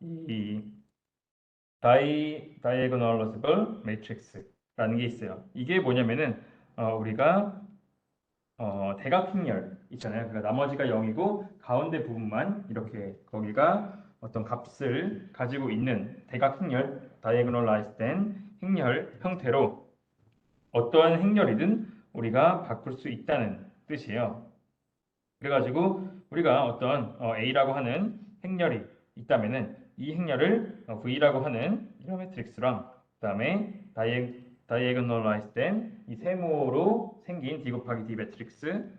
이 다이애고널러지블 매트릭스라는 게 있어요. 이게 뭐냐면은 우리가 대각행렬 있잖아요. 그러니까 나머지가 0이고 가운데 부분만 이렇게 거기가 어떤 값을 가지고 있는 대각행렬, 다이애고널라이즈 된 행렬 형태로 어떠한 행렬이든 우리가 바꿀 수 있다는 뜻이에요. 그래가지고 우리가 어떤 A라고 하는 행렬이 있다면은 이 행렬을 V라고 하는 이런 매트릭스랑 그다음에 다이애고널라이즈 된 이 세모로 생긴 D 곱하기 D 매트릭스,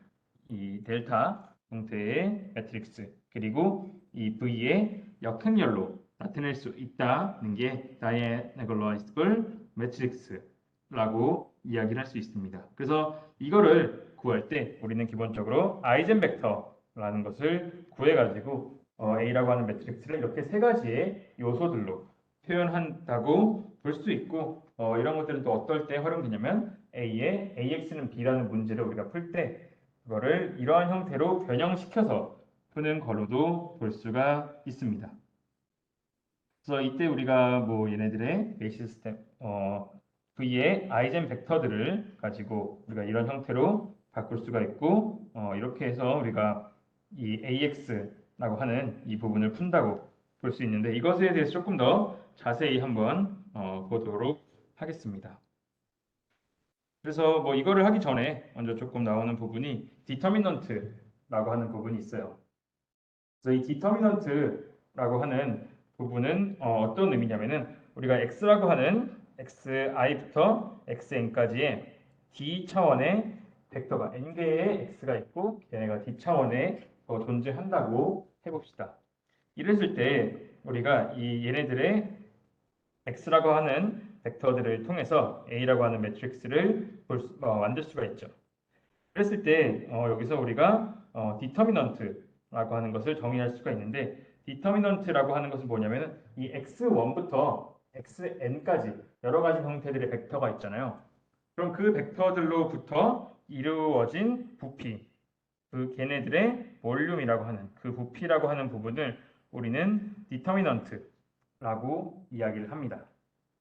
이 델타 형태의 매트릭스, 그리고 이 V의 역행렬로 나타낼 수 있다는 게 다이애고널라이즈블 매트릭스라고 이야기를 할 수 있습니다. 그래서 이거를 구할 때 우리는 기본적으로 아이젠벡터라는 것을 구해가지고 A라고 하는 매트릭스를 이렇게 세 가지의 요소들로 표현한다고 볼 수 있고, 이런 것들은 또 어떨 때 활용되냐면 A의 AX는 B라는 문제를 우리가 풀 때 그거를 이러한 형태로 변형시켜서 푸는 걸로도 볼 수가 있습니다. 그래서 이때 우리가 뭐 얘네들의 베이시 스템 V의 아이젠 벡터들을 가지고 우리가 이런 형태로 바꿀 수가 있고, 이렇게 해서 우리가 이 AX라고 하는 이 부분을 푼다고 볼 수 있는데, 이것에 대해서 조금 더 자세히 한번 보도록 하겠습니다. 그래서 뭐 이거를 하기 전에 먼저 조금 나오는 부분이 디터미넌트라고 하는 부분이 있어요. 그래서 이 디터미넌트라고 하는 부분은 어떤 의미냐면은 우리가 x라고 하는 xi부터 xn까지의 d 차원의 벡터가 n개의 x가 있고 걔네가 d 차원에 존재한다고 해봅시다. 이랬을 때 우리가 이 얘네들의 x라고 하는 벡터들을 통해서 a라고 하는 매트릭스를 만들 수가 있죠. 그랬을 때 여기서 우리가 디터미넌트라고 하는 것을 정의할 수가 있는데, 디터미넌트라고 하는 것은 뭐냐면 이 x1부터 xn까지 여러 가지 형태들의 벡터가 있잖아요. 그럼 그 벡터들로부터 이루어진 부피, 그 걔네들의 볼륨이라고 하는 그 부피라고 하는 부분을 우리는 디터미넌트라고 이야기를 합니다.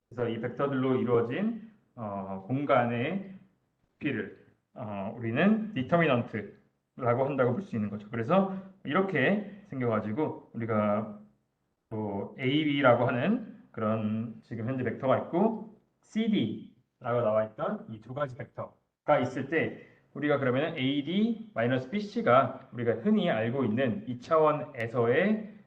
그래서 이 벡터들로 이루어진 공간의 부피를 우리는 디터미넌트라고 한다고 볼 수 있는 거죠. 그래서 이렇게 생겨가지고 우리가 또 AB라고 하는 그런 지금 현재 벡터가 있고 CD라고 나와 있던 이 두 가지 벡터가 있을 때 우리가 그러면 AD-BC가 우리가 흔히 알고 있는 2차원에서의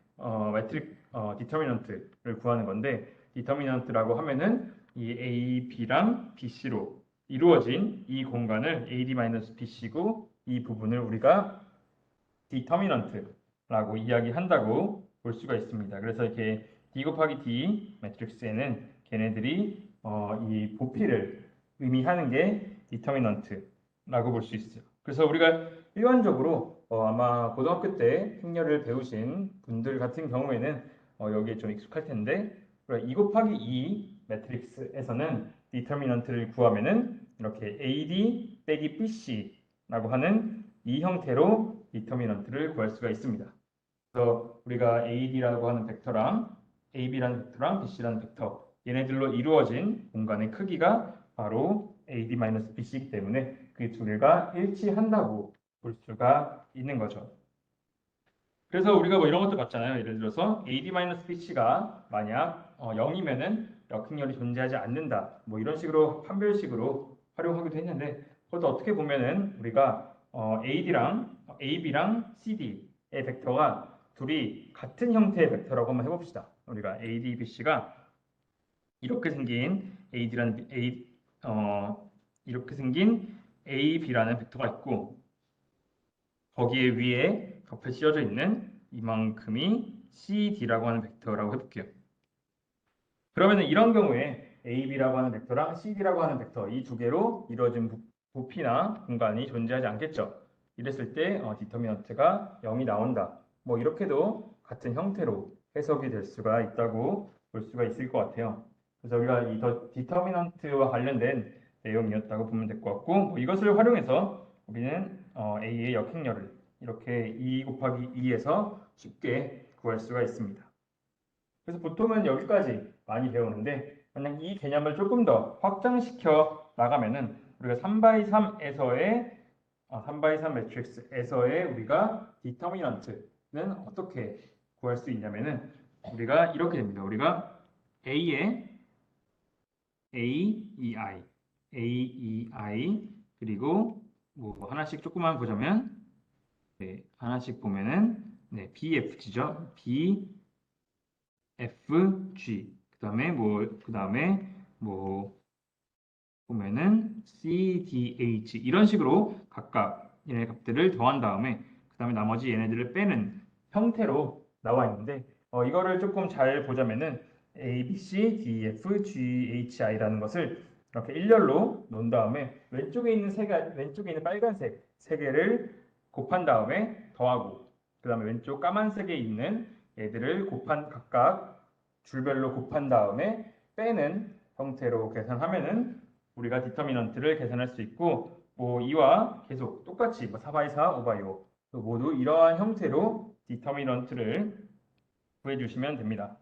디터미넌트를 구하는 건데, 디터미넌트라고 하면은 이 AB랑 BC로 이루어진 이 공간을 AD-BC고 이 부분을 우리가 디터미넌트라고 이야기한다고 볼 수가 있습니다. 그래서 이렇게 D 곱하기 D 매트릭스에는 걔네들이 이 부피를 의미하는 게 디터미넌트라고 볼 수 있어요. 그래서 우리가 일반적으로 아마 고등학교 때 행렬을 배우신 분들 같은 경우에는 여기에 좀 익숙할 텐데, 2 곱하기 2 매트릭스에서는 디터미넌트를 구하면은 이렇게 AD 빼기 BC라고 하는 이 형태로 디터미넌트를 구할 수가 있습니다. 그래서 우리가 AD라고 하는 벡터랑 AB라는 벡터랑 BC라는 벡터, 얘네들로 이루어진 공간의 크기가 바로 AD-BC이기 때문에 그 두 개가 일치한다고 볼 수가 있는 거죠. 그래서 우리가 뭐 이런 것도 봤잖아요. 예를 들어서 AD-BC가 만약 0이면은 역행렬이 존재하지 않는다. 뭐 이런 식으로 판별식으로 활용하기도 했는데, 그것도 어떻게 보면은 우리가 AD랑 AB랑 CD의 벡터가 둘이 같은 형태의 벡터라고 한번 해봅시다. 우리가 AD, BC가 이렇게 생긴 AD라는 이렇게 생긴 AB라는 벡터가 있고, 거기에 위에 겹에 씌워져 있는 이만큼이 CD라고 하는 벡터라고 해볼게요. 그러면 이런 경우에 AB라고 하는 벡터랑 CD라고 하는 벡터 이 두 개로 이루어진 부피나 공간이 존재하지 않겠죠. 이랬을 때 디터미넌트가 0이 나온다. 뭐 이렇게도 같은 형태로 해석이 될 수가 있다고 볼 수가 있을 것 같아요. 그래서 우리가 이 디터미넌트와 관련된 내용이었다고 보면 될 것 같고, 뭐 이것을 활용해서 우리는 A의 역행렬을 이렇게 2 곱하기 2에서 쉽게 구할 수가 있습니다. 그래서 보통은 여기까지 많이 배우는데 만약 이 개념을 조금 더 확장시켜 나가면은 우리가 3x3에서의 3x3 매트릭스에서의 우리가 디터미넌트는 어떻게 구할 수 있냐면은 우리가 이렇게 됩니다. 우리가 A의 A, E, I, A, E, I 그리고 뭐 하나씩 조금만 보자면 네, 하나씩 보면은 네, B, F, G죠. B, F, G. 그다음에 보면은 C, D, H 이런 식으로 각각 얘네 값들을 더한 다음에 그다음에 나머지 얘네들을 빼는 형태로 나와 있는데 이거를 조금 잘 보자면은 A, B, C, D, F, G, H, I라는 것을 이렇게 일렬로 놓은 다음에 왼쪽에 있는 빨간색 세 개를 곱한 다음에 더하고 그다음에 왼쪽 까만색에 있는 얘들을 각각 줄별로 곱한 다음에 빼는 형태로 계산하면은 우리가 디터미넌트를 계산할 수 있고 뭐 이와 계속 똑같이 뭐 4x4, 5x5 모두 이러한 형태로 디터미넌트를 구해 주시면 됩니다.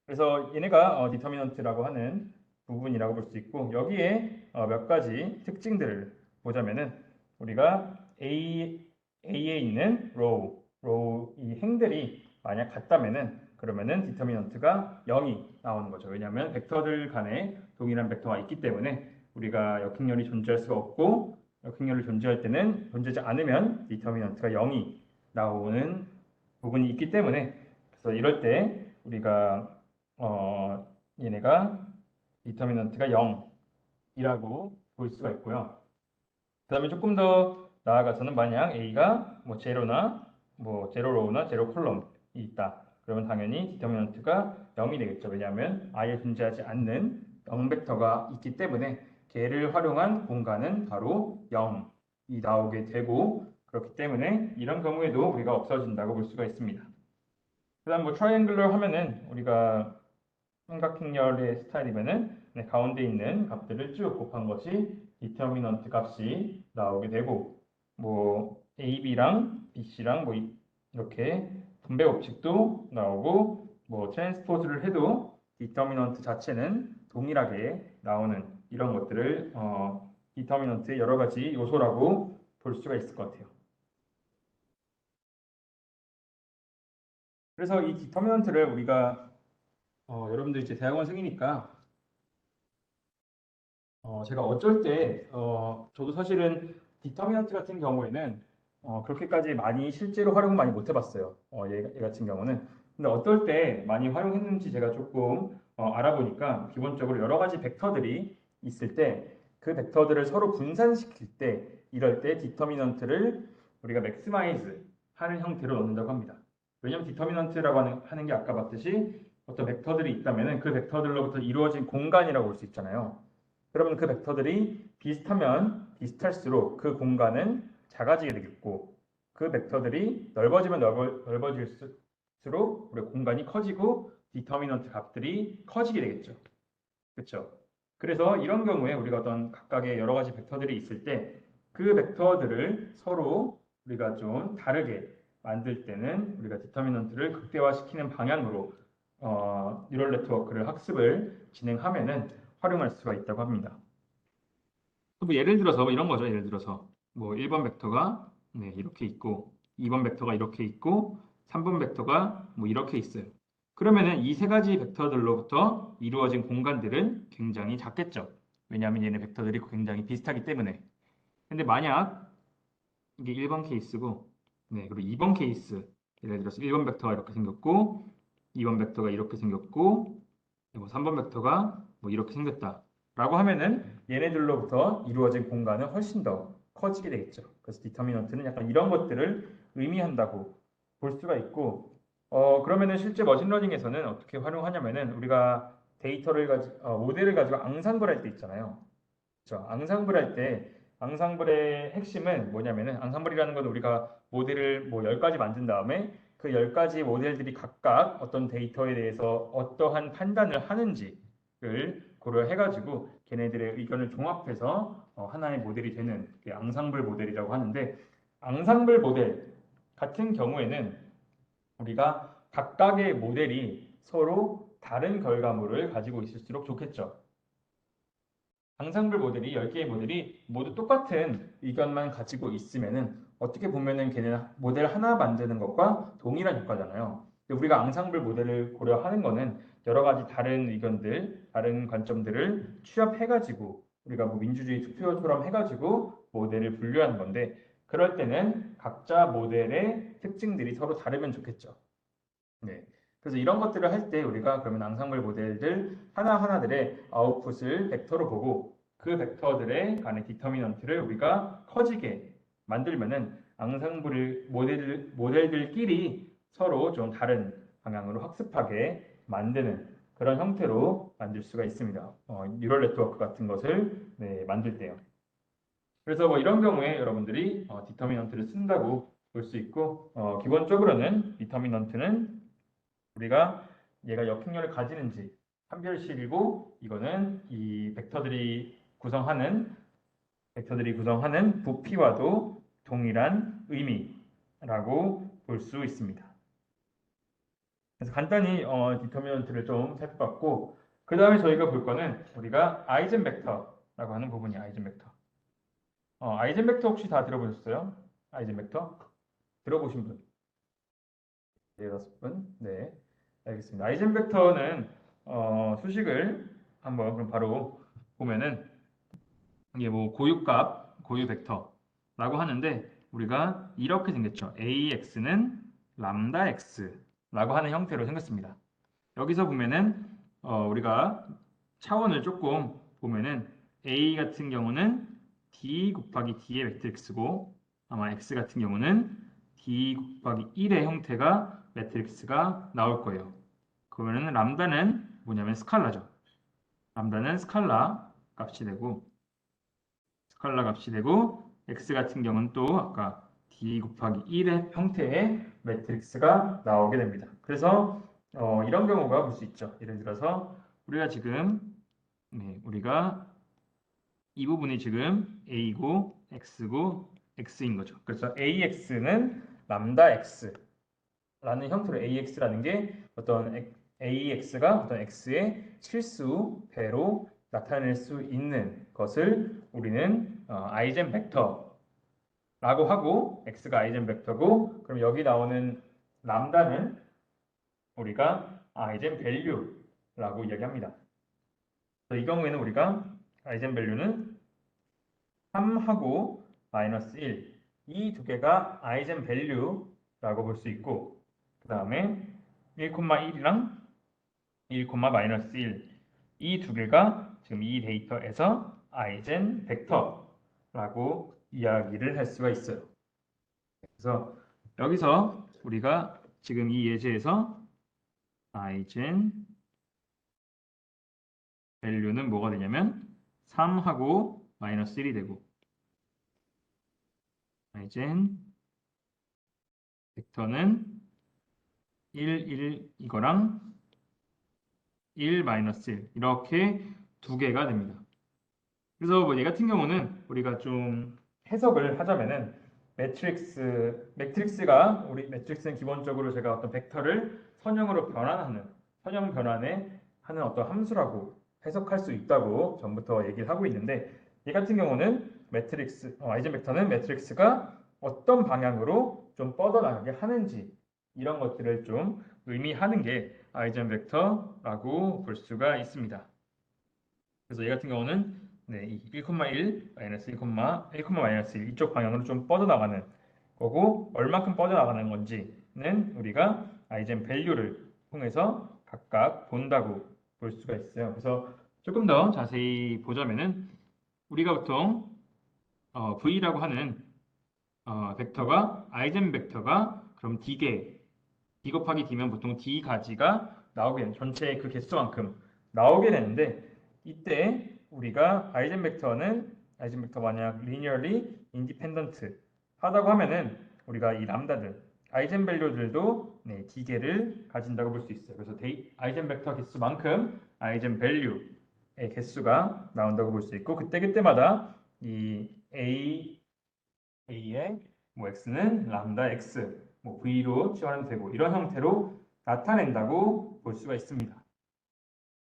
그래서 얘네가 디터미넌트라고 하는 부분이라고 볼 수 있고 여기에 몇 가지 특징들을 보자면은 우리가 A에 있는 row 이 행들이 만약 같다면은 그러면은 디터미넌트가 0이 나오는 거죠. 왜냐하면 벡터들 간에 동일한 벡터가 있기 때문에 우리가 역행렬이 존재할 수가 없고 역행렬이 존재할 때는 존재하지 않으면 디터미넌트가 0이 나오는 부분이 있기 때문에 그래서 이럴 때 우리가 얘네가 디터미넌트가 0이라고 볼 수가 있고요. 그 다음에 조금 더 나아가서는 만약 A가 뭐 제로나 뭐 제로 로우나 제로 콜럼이 있다. 그러면 당연히 디터미넌트가 0이 되겠죠. 왜냐하면 아예 존재하지 않는 0벡터가 있기 때문에 걔를 활용한 공간은 바로 0이 나오게 되고 그렇기 때문에 이런 경우에도 우리가 없어진다고 볼 수가 있습니다. 그 다음 뭐 트라이앵글러 하면은 우리가 삼각형열의 스타일이면은 가운데 있는 값들을 쭉 곱한 것이 디터미넌트 값이 나오게 되고 뭐 AB랑 BC랑 뭐 이렇게 분배 법칙도 나오고 뭐 트랜스포즈를 해도 디터미넌트 자체는 동일하게 나오는 이런 것들을 디터미넌트의 여러 가지 요소라고 볼 수가 있을 것 같아요. 그래서 이 디터미넌트를 우리가 여러분들 이제 대학원생이니까 제가 어쩔 때 저도 사실은 디터미넌트 같은 경우에는 그렇게까지 많이 실제로 활용을 많이 못 해봤어요. 얘 같은 경우는. 근데 어떨 때 많이 활용했는지 제가 조금 알아보니까 기본적으로 여러 가지 벡터들이 있을 때 그 벡터들을 서로 분산시킬 때 이럴 때 디터미넌트를 우리가 맥시마이즈 하는 형태로 넣는다고 합니다. 왜냐하면 디터미넌트라고 하는 게 아까 봤듯이 어떤 벡터들이 있다면 그 벡터들로부터 이루어진 공간이라고 볼 수 있잖아요. 그러면 그 벡터들이 비슷하면 비슷할수록 그 공간은 작아지게 되겠고 그 벡터들이 넓어지면 넓어질수록 우리 공간이 커지고 디터미넌트 값들이 커지게 되겠죠. 그렇죠? 그래서 이런 경우에 우리가 어떤 각각의 여러 가지 벡터들이 있을 때 그 벡터들을 서로 우리가 좀 다르게 만들 때는 우리가 디터미넌트를 극대화시키는 방향으로 뉴럴 네트워크를 학습을 진행하면은 활용할 수가 있다고 합니다. 뭐 예를 들어서 이런 거죠. 예를 들어서 뭐 1번 벡터가 이렇게 있고 2번 벡터가 이렇게 있고 3번 벡터가 뭐 이렇게 있어요. 그러면은 이 세 가지 벡터들로부터 이루어진 공간들은 굉장히 작겠죠. 왜냐하면 얘네 벡터들이 굉장히 비슷하기 때문에. 근데 만약 이게 1번 케이스고 그리고 2번 케이스 예를 들어서 1번 벡터가 이렇게 생겼고 2번 벡터가 이렇게 생겼고 그리고 3번 벡터가 뭐 이렇게 생겼다. 라고 하면은 얘네들로부터 이루어진 공간은 훨씬 더 커지게 되겠죠. 그래서 디터미넌트는 약간 이런 것들을 의미한다고 볼 수가 있고, 그러면은 실제 머신러닝에서는 어떻게 활용하냐면은 우리가 모델을 가지고 앙상블 할 때 있잖아요. 그렇죠. 앙상블의 핵심은 뭐냐면은 앙상블이라는 건 우리가 모델을 뭐 10가지 만든 다음에 그 10가지 모델들이 각각 어떤 데이터에 대해서 어떠한 판단을 하는지를 고려해가지고 걔네들의 의견을 종합해서 하나의 모델이 되는 게 앙상블 모델이라고 하는데 앙상블 모델 같은 경우에는 우리가 각각의 모델이 서로 다른 결과물을 가지고 있을수록 좋겠죠. 앙상블 모델이 10개의 모델이 모두 똑같은 의견만 가지고 있으면은 어떻게 보면은 걔는 모델 하나 만드는 것과 동일한 효과잖아요. 근데 우리가 앙상블 모델을 고려하는 거는 여러 가지 다른 의견들, 다른 관점들을 취합해가지고 우리가 뭐 민주주의 투표처럼 해가지고 모델을 분류하는 건데 그럴 때는 각자 모델의 특징들이 서로 다르면 좋겠죠. 네. 그래서 이런 것들을 할 때 우리가 그러면 앙상블 모델들 하나하나들의 아웃풋을 벡터로 보고 그 벡터들의 간의 디터미넌트를 우리가 커지게 만들면은 앙상블 모델들끼리 서로 좀 다른 방향으로 학습하게 만드는 그런 형태로 만들 수가 있습니다. 뉴럴 네트워크 같은 것을 네, 만들 때요. 그래서 뭐 이런 경우에 여러분들이 디터미넌트를 쓴다고 볼 수 있고 기본적으로는 디터미넌트는 우리가 얘가 역행렬을 가지는지 판별식이고 이거는 이 벡터들이 구성하는 부피와도 동일한 의미라고 볼 수 있습니다. 그래서 간단히 디터미넌트를 좀 살펴봤고 그 다음에 저희가 볼 거는 우리가 아이젠 벡터라고 하는 부분이 아이젠 벡터. 아이젠 벡터 혹시 다 들어보셨어요? 아이젠 벡터 들어보신 분? 네, 6분. 네, 알겠습니다. 아이젠 벡터는 수식을 한번 그럼 바로 보면은 이게 뭐 고유값, 고유 벡터라고 하는데 우리가 이렇게 생겼죠. AX는 람다 X라고 하는 형태로 생겼습니다. 여기서 보면은 우리가 차원을 조금 보면은 A 같은 경우는 D 곱하기 D의 매트릭스고 아마 X 같은 경우는 D 곱하기 1의 형태가 매트릭스가 나올 거예요. 그러면은 람다는 뭐냐면 스칼라죠. 람다는 스칼라 값이 되고 X 같은 경우는 또 아까 D 곱하기 1의 형태의 매트릭스가 나오게 됩니다. 그래서 이런 경우가 볼 수 있죠. 예를 들어서 우리가 지금 우리가 이 부분이 지금 A고 X고 X인 거죠. 그래서 AX는 람다 X라는 형태로 AX라는 게 어떤 AX가 어떤 X의 실수 배로 나타낼 수 있는 것을 우리는 아이젠 벡터라고 하고 X가 아이젠 벡터고 그럼 여기 나오는 람다는 우리가 아이젠 밸류라고 이야기합니다. 이 경우에는 우리가 아이젠 밸류는 3하고 마이너스 1. 이 두 개가 아이젠 밸류라고 볼 수 있고 그 다음에 1,1이랑 1, 마이너스 1. 이 두 개가 지금 이 데이터에서 아이젠 벡터라고 이야기를 할 수가 있어요. 그래서 여기서 우리가 지금 이 예제에서 아이젠 밸류는 뭐가 되냐면 3하고 마이너스 1이 되고 아이젠 벡터는 1, 1 이거랑 1 마이너스 1 이렇게 두 개가 됩니다. 그래서 뭐 얘 같은 경우는 우리가 좀 해석을 하자면은 매트릭스가 우리 매트릭스는 기본적으로 제가 어떤 벡터를 선형으로 변환하는 선형 변환에 하는 어떤 함수라고 해석할 수 있다고 전부터 얘기를 하고 있는데 얘 같은 경우는 아이젠 벡터는 매트릭스가 어떤 방향으로 좀 뻗어나가게 하는지 이런 것들을 좀 의미하는 게 아이젠 벡터라고 볼 수가 있습니다. 그래서 얘 같은 경우는 이 1,1 마이너스 1, 1, 마이너스 1 이쪽 방향으로 좀 뻗어나가는 거고 얼마큼 뻗어나가는 건지는 우리가 아이젠 밸류를 통해서 각각 본다고 볼 수가 있어요. 그래서 조금 더 자세히 보자면은 우리가 보통 V라고 하는 벡터가 아이젠 벡터가 그럼 D개 D 곱하기 D면 보통 D 가지가 나오게 전체 그 개수만큼 나오게 되는데 이때 우리가 아이젠 벡터 만약 linearly independent 하다고 하면은 우리가 이 람다들 아이젠 밸류들도 D개를 가진다고 볼 수 있어요. 그래서 아이젠 벡터 개수만큼 아이젠 밸류의 개수가 나온다고 볼 수 있고 그때마다 이 A의 뭐 X는 람다 X 뭐 V로 치환하면 되고 이런 형태로 나타낸다고 볼 수가 있습니다.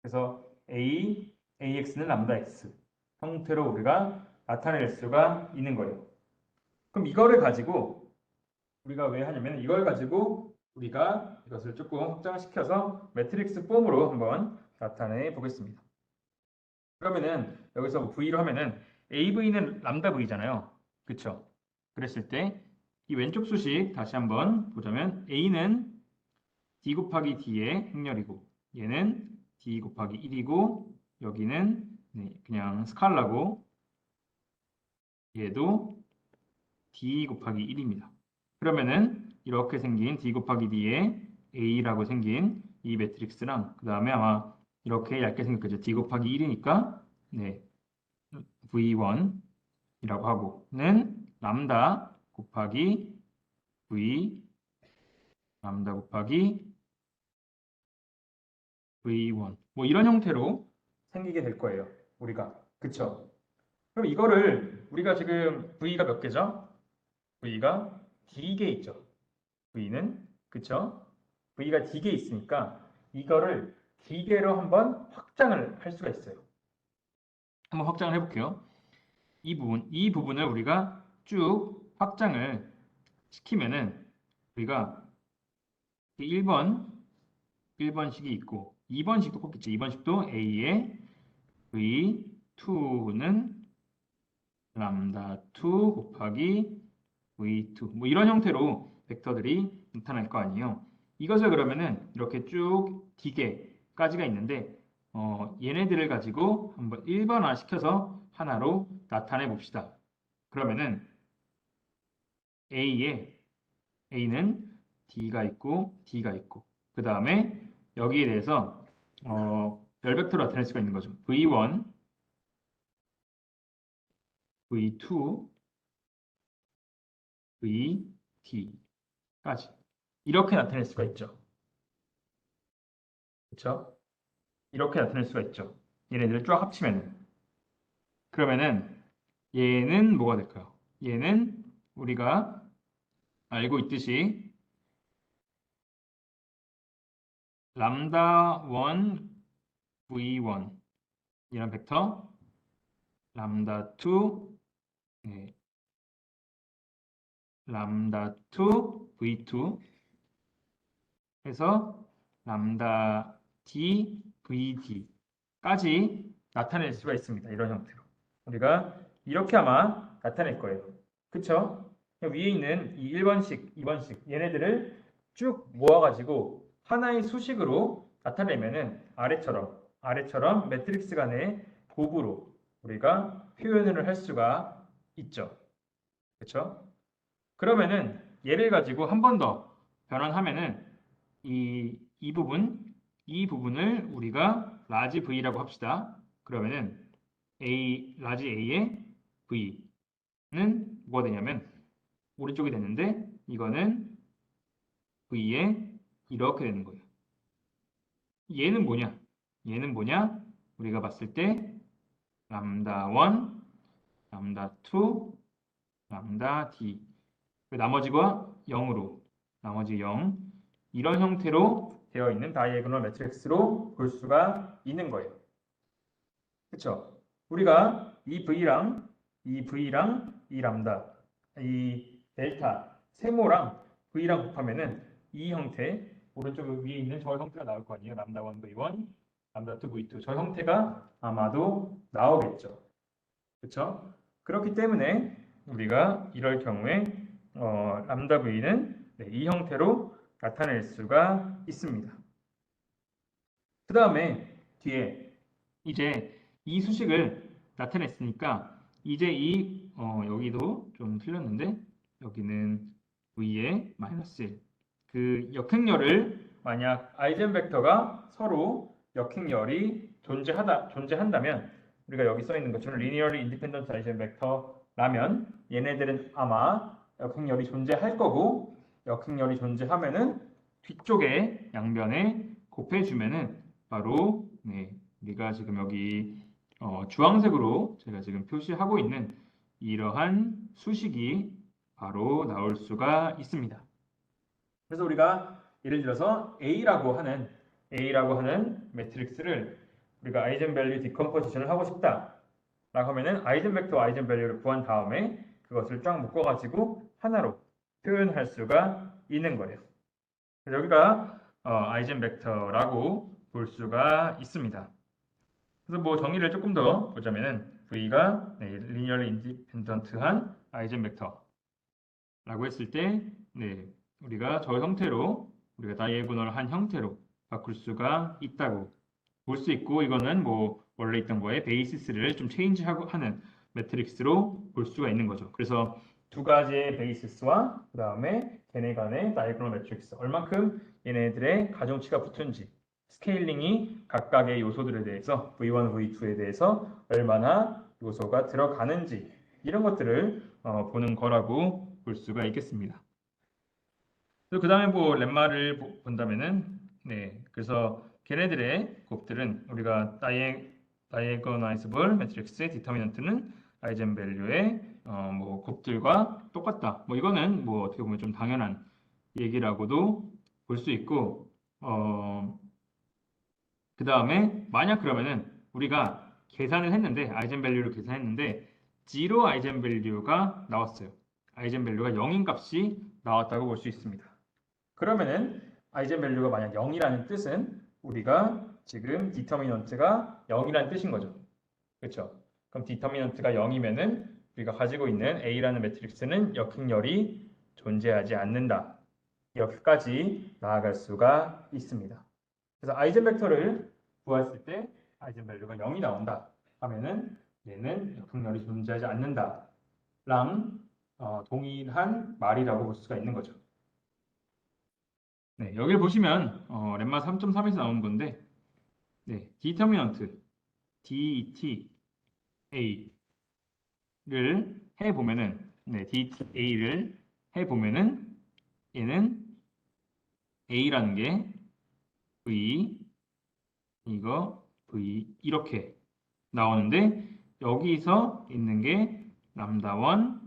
그래서 AX는 람다 X 형태로 우리가 나타낼 수가 있는 거예요. 그럼 이거를 가지고 우리가 왜 하냐면 이걸 가지고 우리가 이것을 조금 확장시켜서 매트릭스 폼으로 한번 나타내 보겠습니다. 그러면은 여기서 V로 하면은 AV는 람다 V잖아요. 그쵸? 그랬을 때 이 왼쪽 수식 다시 한번 보자면 A는 D 곱하기 D의 행렬이고 얘는 D 곱하기 1이고 여기는 그냥 스칼라고 얘도 D 곱하기 1입니다. 그러면은 이렇게 생긴 D 곱하기 D의 A라고 생긴 이 매트릭스랑 그 다음에 아마 이렇게 얇게 생겼겠죠. D 곱하기 1이니까 V1이라고 하고는 람다 곱하기 V 람다 곱하기 V1 뭐 이런 형태로 생기게 될 거예요. 우리가 그쵸? 그럼 이거를 우리가 지금 V가 몇 개죠? V가 D개 있죠. V는 그쵸? V가 D개 있으니까 이거를 D개로 한번 확장을 할 수가 있어요. 한번 확장을 해볼게요. 이 부분을 우리가 쭉 확장을 시키면은 우리가 1번식이 있고 2번식도 꼭 있죠. 2번식도 A의 V2는 람다 2 곱하기 V2 뭐 이런 형태로 벡터들이 나타날 거 아니에요. 이것을 그러면은 이렇게 쭉 D개까지가 있는데 얘네들을 가지고 한번 1번화 시켜서 하나로 나타내 봅시다. 그러면은 A는 D가 있고 D가 있고 그 다음에 여기에 대해서 열 벡터로 나타낼 수가 있는 거죠. V1, V2, VD까지 이렇게 나타낼 수가 있죠. 그렇죠? 이렇게 나타낼 수가 있죠. 얘네들을 쫙 합치면은 그러면은 얘는 뭐가 될까요? 얘는 우리가 알고 있듯이 람다 1 V1 이런 벡터 람다 2 람다 2 V2 해서 람다 D VD까지 나타낼 수가 있습니다. 이런 형태로 우리가 이렇게 아마 나타낼 거예요. 그쵸? 위에 있는 이 1번식, 2번식 얘네들을 쭉 모아가지고 하나의 수식으로 나타내면은 아래처럼 매트릭스 간의 곱으로 우리가 표현을 할 수가 있죠. 그쵸? 그러면은 얘를 가지고 한 번 더 변환하면은 이 부분을 우리가 라지 V라고 합시다. 그러면은 라지 A의 V는 뭐가 되냐면 오른쪽이 되는데 이거는 V에 이렇게 되는 거예요. 얘는 뭐냐? 얘는 뭐냐? 우리가 봤을 때 람다 1, 람다 2, 람다 D 나머지가 0으로 나머지 0 이런 형태로 되어 있는 다이애고널 매트릭스로 볼 수가 있는 거예요. 그렇죠? 우리가 이 V랑 이 람다, 이 델타, 세모랑 V랑 곱하면은 이 형태 오른쪽 위에 있는 저 형태가 나올 거 아니에요. 람다 1 V1, 람다 2 V2 저 형태가 아마도 나오겠죠. 그렇죠? 그렇기 때문에 우리가 이럴 경우에 람다 V는 이 형태로 나타낼 수가 있습니다. 그 다음에 뒤에 이제 이 수식을 나타냈으니까 이제 여기도 좀 틀렸는데 여기는 V의 마이너스 1. 그 역행열을 만약 아이젠벡터가 서로 역행열이 존재한다면 우리가 여기 써 있는 것처럼 linearly independent 아이젠벡터라면 얘네들은 아마 역행열이 존재할 거고 역행열이 존재하면은 뒤쪽에 양변에 곱해주면은 바로 우리가 지금 여기 주황색으로 제가 지금 표시하고 있는 이러한 수식이 바로 나올 수가 있습니다. 그래서 우리가 예를 들어서 A라고 하는 매트릭스를 우리가 아이젠밸류 디컴포지션을 하고 싶다 라고 하면은 아이젠벡터와 아이젠밸류를 구한 다음에 그것을 쫙 묶어가지고 하나로 표현할 수가 있는 거예요. 그래서 여기가 아이젠벡터라고 볼 수가 있습니다. 그래서 뭐 정의를 조금 더 보자면은 V가 리니어리 인디펜던트한 아이젠벡터라고 했을 때 우리가 저 형태로 우리가 다이애고널한 형태로 바꿀 수가 있다고 볼 수 있고, 이거는 뭐 원래 있던 거에 베이시스를 좀 체인지하고 하는 매트릭스로 볼 수가 있는 거죠. 그래서 두 가지의 베이시스와 그 다음에 걔네 간의 다이애고널 매트릭스, 얼만큼 얘네들의 가중치가 붙은지, 스케일링이 각각의 요소들에 대해서 V1, V2에 대해서 얼마나 요소가 들어가는지 이런 것들을 보는 거라고 볼 수가 있겠습니다. 그 다음에 뭐 렘마를 본다면은 그래서 걔네들의 곱들은 우리가 다이애고나이즈블 매트릭스의 디터미넌트는 아이젠밸류의 뭐 곱들과 똑같다. 뭐 이거는 뭐 어떻게 보면 좀 당연한 얘기라고도 볼 수 있고, 그 다음에 만약 그러면은 우리가 계산을 했는데 아이젠밸류를 계산했는데 지로 아이젠밸류가 나왔어요. 아이젠밸류가 0인 값이 나왔다고 볼 수 있습니다. 그러면은 아이젠밸류가 만약 0이라는 뜻은 우리가 지금 디터미넌트가 0이라는 뜻인 거죠. 그렇죠? 그럼 디터미넌트가 0이면은 우리가 가지고 있는 A라는 매트릭스는 역행열이 존재하지 않는다. 여기까지 나아갈 수가 있습니다. 그래서 아이젠벡터를 구했을 때 아이젠밸류가 0이 나온다 하면은 얘는 역행열이 존재하지 않는다랑 동일한 말이라고 볼 수가 있는 거죠. 여기를 보시면 렘마 3.3에서 나온 건데 디터미넌트 DTA를 해보면은 DTA를 해보면은 얘는 A라는 게 V 이거 V 이렇게 나오는데 여기서 있는 게 람다 1,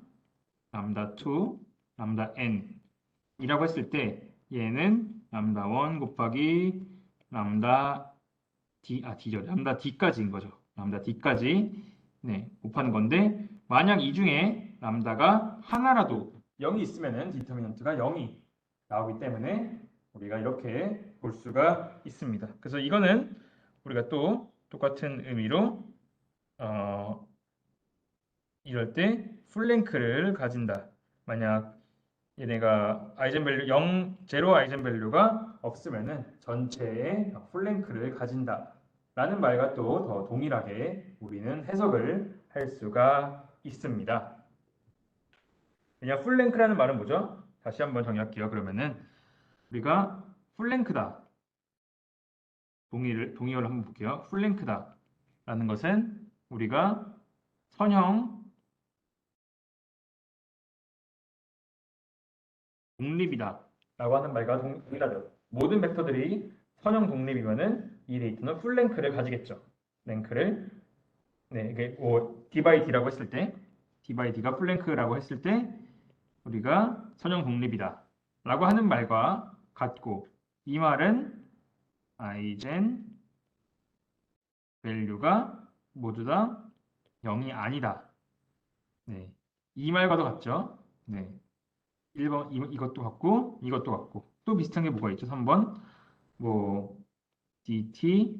람다 2, 람다 n 이라고 했을 때 얘는 람다 1 곱하기 람다 D죠. 람다 D까지인 거죠. 람다 D까지 곱하는 건데 만약 이 중에 람다가 하나라도 0이 있으면은 디터미넌트가 0이 나오기 때문에 우리가 이렇게 볼 수가 있습니다. 그래서 이거는 우리가 또 똑같은 의미로 이럴 때 풀랭크를 가진다. 만약 얘네가 아이젠밸류 0, 제로 아이젠밸류가 없으면은 전체의 풀랭크를 가진다 라는 말과 또 더 동일하게 우리는 해석을 할 수가 있습니다. 그냥 풀랭크라는 말은 뭐죠? 다시 한번 정의할게요. 그러면은 우리가 풀랭크다, 동의어를 한번 볼게요. 풀랭크다 라는 것은 우리가 선형 독립이다 라고 하는 말과 동일하죠. 모든 벡터들이 선형 독립이면은 이 데이터는 풀랭크를 가지겠죠. 랭크를 이게 뭐 D by D라고 했을 때 D by D가 풀랭크라고 했을 때 우리가 선형 독립이다 라고 하는 말과 같고, 이 말은 아이젠 밸류가 모두 다 0이 아니다. 이 말과도 같죠. 1번 이것도 같고 이것도 같고, 또 비슷한 게 뭐가 있죠? 3번 뭐 DT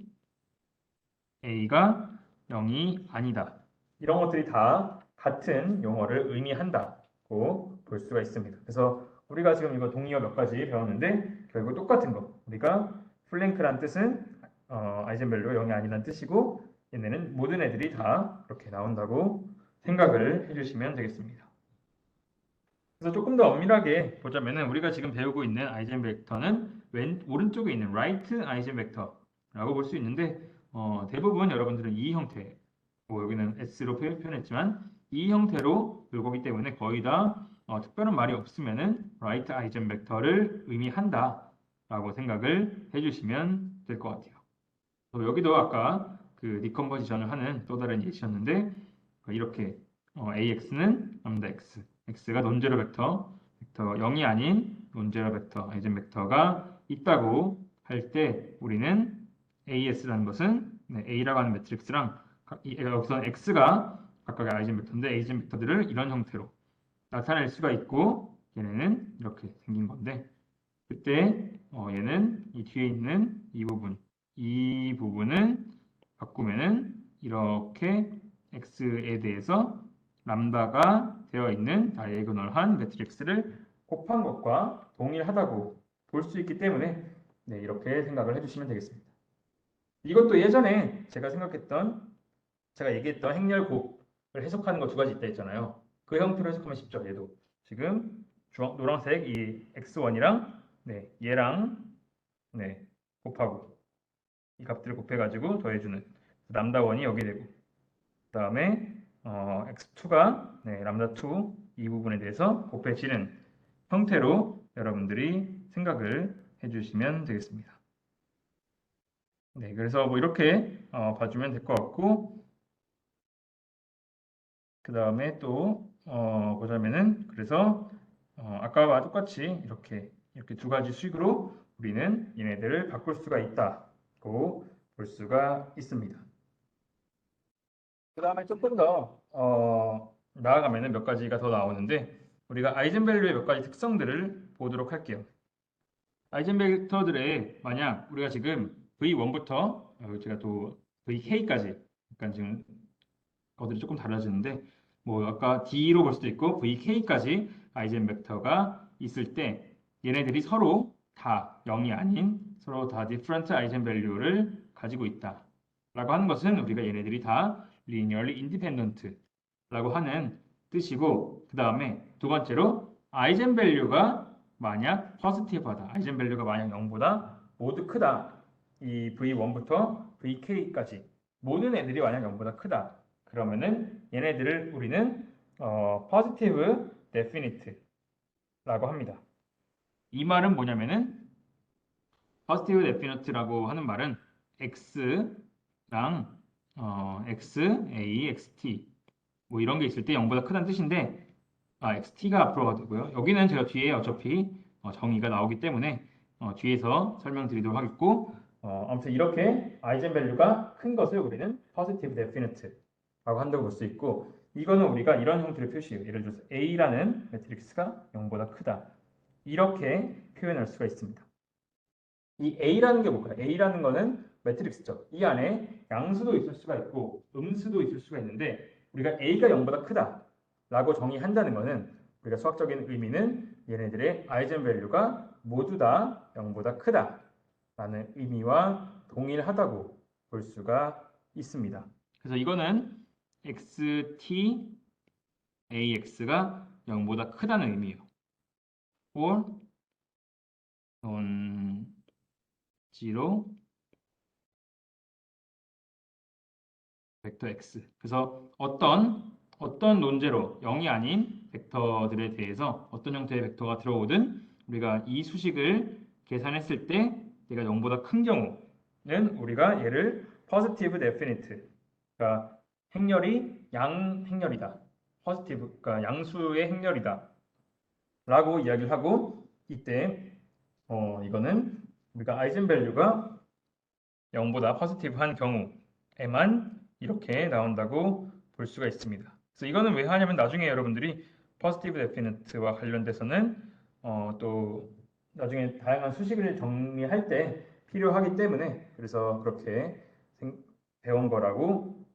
A가 0이 아니다. 이런 것들이 다 같은 용어를 의미한다고 볼 수가 있습니다. 그래서 우리가 지금 이거 동의어 몇 가지 배웠는데 결국 똑같은 거. 우리가 플랭크란 뜻은 아이젠밸류가 0이 아니란 뜻이고, 얘네는 모든 애들이 다 이렇게 나온다고 생각을 해주시면 되겠습니다. 그래서 조금 더 엄밀하게 보자면은 우리가 지금 배우고 있는 아이젠벡터는 오른쪽에 있는 right 아이젠벡터라고 볼 수 있는데 대부분 여러분들은 이 형태, 뭐 여기는 S로 표현했지만 이 형태로 볼 거기 때문에 거의 다 특별한 말이 없으면은 right 아이젠벡터를 의미한다라고 생각을 해주시면 될 것 같아요. 여기도 아까 그 디컨버지션을 하는 또 다른 예시였는데 이렇게 AX는 람다 X, X가 논제로 벡터 0이 아닌 논제로 벡터 아이젠 벡터가 있다고 할 때 우리는 AS라는 것은 A라고 하는 매트릭스랑 여기서 X가 각각의 아이젠 벡터인데 아이젠 벡터들을 이런 형태로 나타낼 수가 있고 얘네는 이렇게 생긴 건데 그때 얘는 이 뒤에 있는 이 부분은 바꾸면은 이렇게 x에 대해서 람다가 되어 있는 다이애고널한 매트릭스를 곱한 것과 동일하다고 볼 수 있기 때문에 이렇게 생각을 해주시면 되겠습니다. 이것도 예전에 제가 얘기했던 행렬곱을 해석하는 거 두 가지 있다 했잖아요. 그 형태로 해석하면 쉽죠. 얘도 지금 노란색 이 x1이랑 얘랑 곱하고 이 값들을 곱해가지고 더해주는 람다1이 여기 되고 그 다음에 x2가 람다2 이 부분에 대해서 곱해지는 형태로 여러분들이 생각을 해주시면 되겠습니다. 그래서 뭐 이렇게 봐주면 될 것 같고 그 다음에 또 보자면은 그래서 아까와 똑같이 이렇게 두 가지 식으로 우리는 얘네들을 바꿀 수가 있다고 볼 수가 있습니다. 그 다음에 조금 더 나아가면은 몇 가지가 더 나오는데 우리가 아이젠밸류의 몇 가지 특성들을 보도록 할게요. 아이젠벡터들의 만약 우리가 지금 V1부터 제가 또 VK까지 약간 지금 것들이 조금 달라지는데 뭐 아까 D로 볼 수도 있고 VK까지 아이젠벡터가 있을 때 얘네들이 서로 다 0이 아닌 서로 다 different 아이젠밸류를 가지고 있다 라고 하는 것은 우리가 얘네들이 다 linearly independent 라고 하는 뜻이고 그 다음에 두 번째로 아이젠밸류가 만약 positive하다 아이젠밸류가 만약 0보다 모두 크다 이 V1부터 VK까지 모든 애들이 만약 0보다 크다 그러면은 얘네들을 우리는 positive definite라고 합니다. 이 말은 뭐냐면은 positive definite라고 하는 말은 x랑 x, a, xt 뭐 이런 게 있을 때 0보다 크다는 뜻인데 xt가 앞으로 가되고요. 여기는 제가 뒤에 어차피 정의가 나오기 때문에 뒤에서 설명드리도록 하겠고 아무튼 이렇게 아이젠밸류가 큰 것을 우리는 positive definite 라고 한다고 볼 수 있고 이거는 우리가 이런 형태로 표시해요. 예를 들어서 A라는 매트릭스가 0보다 크다. 이렇게 표현할 수가 있습니다. 이 A라는 게 뭘까요? A라는 거는 매트릭스죠. 이 안에 양수도 있을 수가 있고 음수도 있을 수가 있는데 우리가 A가 0보다 크다 라고 정의한다는 거는 우리가 수학적인 의미는 얘네들의 아이젠밸류가 모두 다 0보다 크다 라는 의미와 동일하다고 볼 수가 있습니다. 그래서 이거는 xt, ax가 0보다 크다는 의미예요. or non-zero 벡터 x. 그래서 어떤 논제로 0이 아닌 벡터들에 대해서 어떤 형태의 벡터가 들어오든 우리가 이 수식을 계산했을 때 얘가 0보다 큰 경우는 우리가 얘를 positive definite 그러니까 행렬이 양행렬이다. positive, 그러니까 양수의 행렬이다. 라고 이야기를 하고 이때 이거는 우리가 아이젠밸류가 0보다 positive한 경우에만 이렇게 나온다고 볼 수가 있습니다. 그래서 이거는 왜 하냐면 나중에 여러분들이 positive definite와 관련돼서는 또 나중에 다양한 수식을 정리할 때 필요하기 때문에 그래서 그렇게 배운 거라고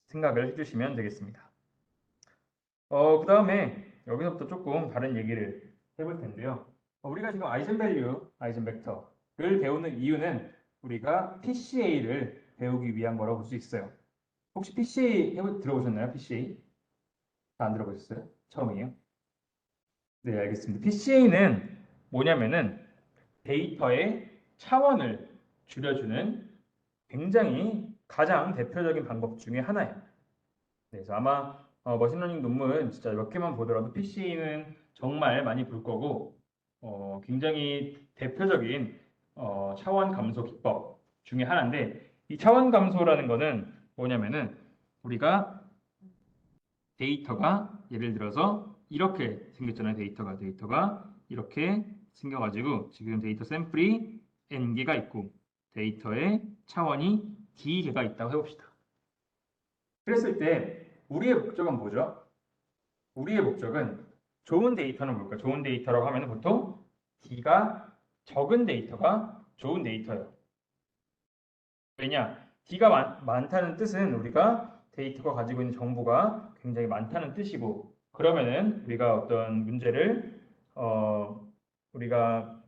생각을 해주시면 되겠습니다. 그 다음에 여기서부터 조금 다른 얘기를 해볼 텐데요. 우리가 지금 아이젠벡터를 배우는 이유는 우리가 PCA를 배우기 위한 거라고 볼 수 있어요. 혹시 PCA 들어보셨나요? PCA? 다 안 들어보셨어요? 처음이에요? 네, 알겠습니다. PCA는 뭐냐면은 데이터의 차원을 줄여주는 굉장히 가장 대표적인 방법 중에 하나예요. 그래서 아마 머신러닝 논문 진짜 몇 개만 보더라도 PCA는 정말 많이 볼 거고 굉장히 대표적인 차원 감소 기법 중에 하나인데 이 차원 감소라는 거는 뭐냐면은 우리가 데이터가 예를 들어서 이렇게 생겼잖아요. 데이터가 이렇게 생겨가지고 지금 데이터 샘플이 n개가 있고 데이터의 차원이 d개가 있다고 해봅시다. 그랬을 때 우리의 목적은 뭐죠? 우리의 목적은 좋은 데이터는 뭘까? 좋은 데이터라고 하면 보통 d가 적은 데이터가 좋은 데이터예요. 왜냐? d가 많다는 뜻은 우리가 데이터가 가지고 있는 정보가 굉장히 많다는 뜻이고, 그러면은 우리가 어떤 문제를 우리가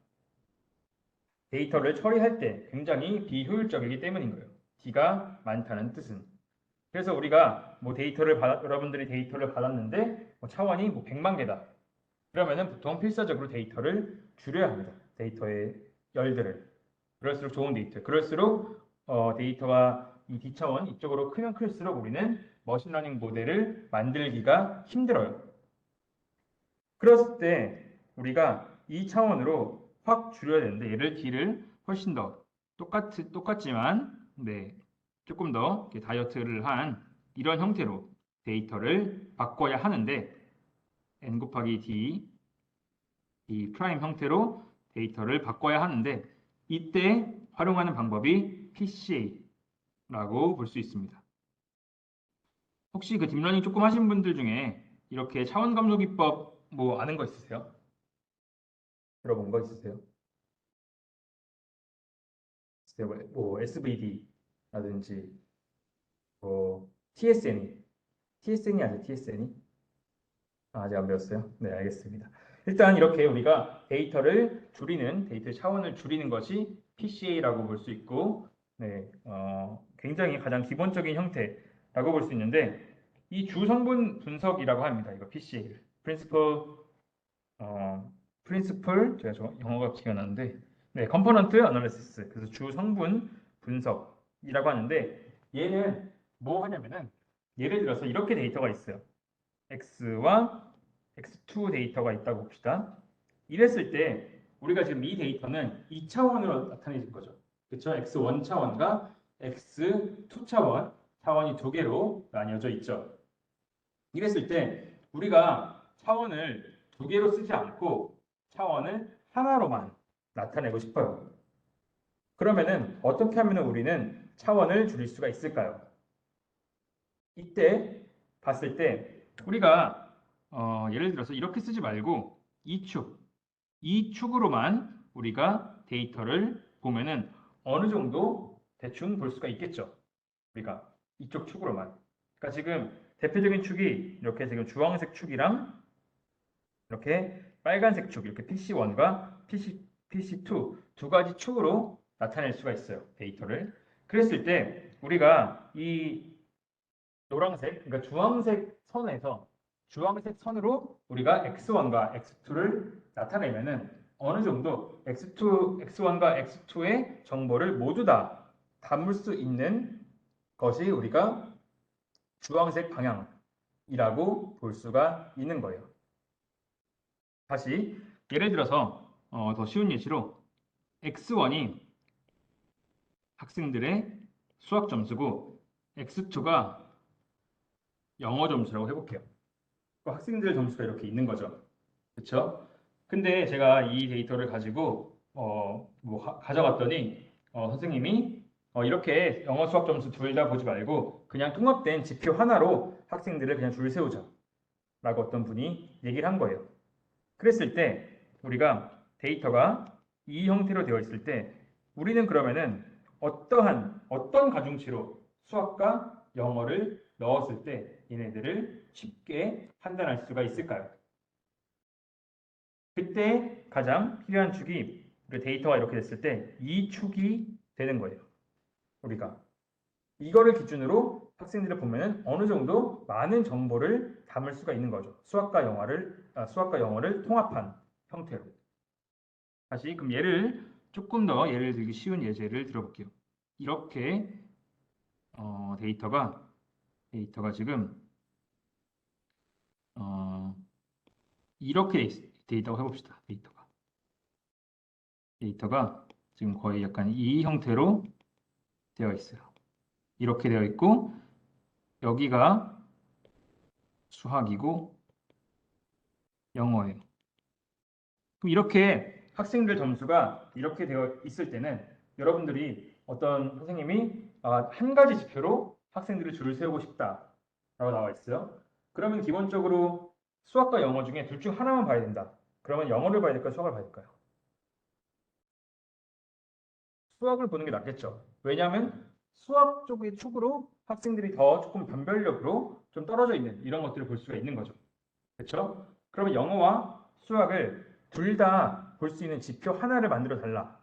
데이터를 처리할 때 굉장히 비효율적이기 때문인 거예요. d가 많다는 뜻은. 그래서 우리가 뭐 여러분들이 데이터를 받았는데 차원이 뭐 100만 개다. 그러면은 보통 필사적으로 데이터를 줄여야 합니다. 데이터의 열들을. 그럴수록 좋은 데이터. 그럴수록 데이터가 이 D차원 이쪽으로 크면 클수록 우리는 머신러닝 모델을 만들기가 힘들어요. 그랬을 때 우리가 이 차원으로 확 줄여야 되는데 얘를 D를 훨씬 더 똑같지만 네, 조금 더 다이어트를 한 이런 형태로 데이터를 바꿔야 하는데 n 곱하기 d 이 프라임 형태로 데이터를 바꿔야 하는데 이때 활용하는 방법이 PCA라고 볼 수 있습니다. 혹시 그 딥러닝 조금 하신 분들 중에 이렇게 차원 감소 기법 뭐 아는 거 있으세요? 들어본 거 있으세요? 뭐 SVD라든지 뭐 TSN이 아니죠? TSN이? 아직 안 배웠어요? 네, 알겠습니다. 일단 이렇게 우리가 데이터 차원을 줄이는 것이 PCA라고 볼 수 있고, 네, 굉장히 가장 기본적인 형태라고 볼 수 있는데, 이 주성분 분석이라고 합니다. 이거 PCA를. 제가 영어가 기가 나는데, 네, 컴포넌트 어널리시스. 그래서 주성분 분석이라고 하는데, 얘는 뭐 하냐면은, 예를 들어서 이렇게 데이터가 있어요. X와 X2 데이터가 있다고 봅시다. 이랬을 때 우리가 지금 이 데이터는 2차원으로 나타내질 거죠. 그렇죠? X1 차원과 X2 차원이 두 개로 나뉘어져 있죠. 이랬을 때 우리가 차원을 두 개로 쓰지 않고 차원을 하나로만 나타내고 싶어요. 그러면은 어떻게 하면 우리는 차원을 줄일 수가 있을까요? 이때 봤을 때 우리가 예를 들어서 이렇게 쓰지 말고 이 축으로만 우리가 데이터를 보면은 어느 정도 대충 볼 수가 있겠죠. 우리가 이쪽 축으로만. 그러니까 지금 대표적인 축이 이렇게 지금 주황색 축이랑 이렇게 빨간색 축, 이렇게 PC1과 PC2 두 가지 축으로 나타낼 수가 있어요. 데이터를. 그랬을 때 우리가 이 노란색, 그러니까 주황색 선으로 우리가 X1과 X2를 나타내면은 어느 정도 X1과 X2의 정보를 모두 다 담을 수 있는 것이 우리가 주황색 방향이라고 볼 수가 있는 거예요. 다시 예를 들어서 더 쉬운 예시로 X1이 학생들의 수학 점수고 X2가 영어 점수라고 해볼게요. 학생들 점수가 이렇게 있는 거죠. 그렇죠? 근데 제가 이 데이터를 가지고 가져갔더니 선생님이 이렇게 영어 수학 점수 둘 다 보지 말고 그냥 통합된 지표 하나로 학생들을 그냥 줄 세우자 라고 어떤 분이 얘기를 한 거예요. 그랬을 때 우리가 데이터가 이 형태로 되어 있을 때 우리는 그러면은 어떤 가중치로 수학과 영어를 넣었을 때 얘네들을 쉽게 판단할 수가 있을까요? 그때 가장 필요한 축이 데이터가 이렇게 됐을 때 이 축이 되는 거예요. 우리가 이거를 기준으로 학생들을 보면은 어느 정도 많은 정보를 담을 수가 있는 거죠. 수학과 영어를 통합한 형태로. 다시 그럼 조금 더 예를 들기 쉬운 예제를 들어볼게요. 이렇게 데이터가 지금 이렇게 돼 있다고 해봅시다. 데이터가 지금 거의 약간 이 형태로 되어 있어요. 이렇게 되어 있고 여기가 수학이고 영어예요. 그럼 이렇게 학생들 점수가 이렇게 되어 있을 때는 여러분들이 어떤 선생님이 한 가지 지표로 학생들을 줄을 세우고 싶다라고 나와 있어요. 그러면 기본적으로 수학과 영어 중에 둘 중 하나만 봐야 된다. 그러면 영어를 봐야 될까요? 수학을 봐야 될까요? 수학을 보는 게 낫겠죠. 왜냐하면 수학 쪽의 축으로 학생들이 더 조금 변별력으로 좀 떨어져 있는 이런 것들을 볼 수가 있는 거죠. 그렇죠? 그러면 영어와 수학을 둘 다 볼 수 있는 지표 하나를 만들어 달라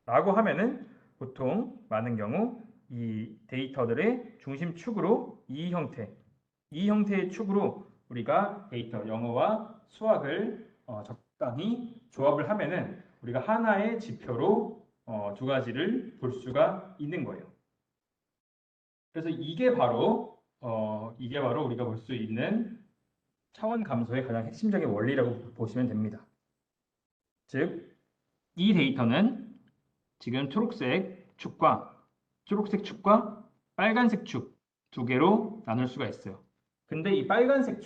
라고 하면은 보통 많은 경우 이 데이터들의 중심축으로 이 형태의 축으로 우리가 데이터 영어와 수학을 적당히 조합을 하면은 우리가 하나의 지표로 두 가지를 볼 수가 있는 거예요. 그래서 이게 바로 우리가 볼 수 있는 차원 감소의 가장 핵심적인 원리라고 보시면 됩니다. 즉, 이 데이터는 지금 초록색 축과 빨간색 축 두 개로 나눌 수가 있어요. 근데 이 빨간색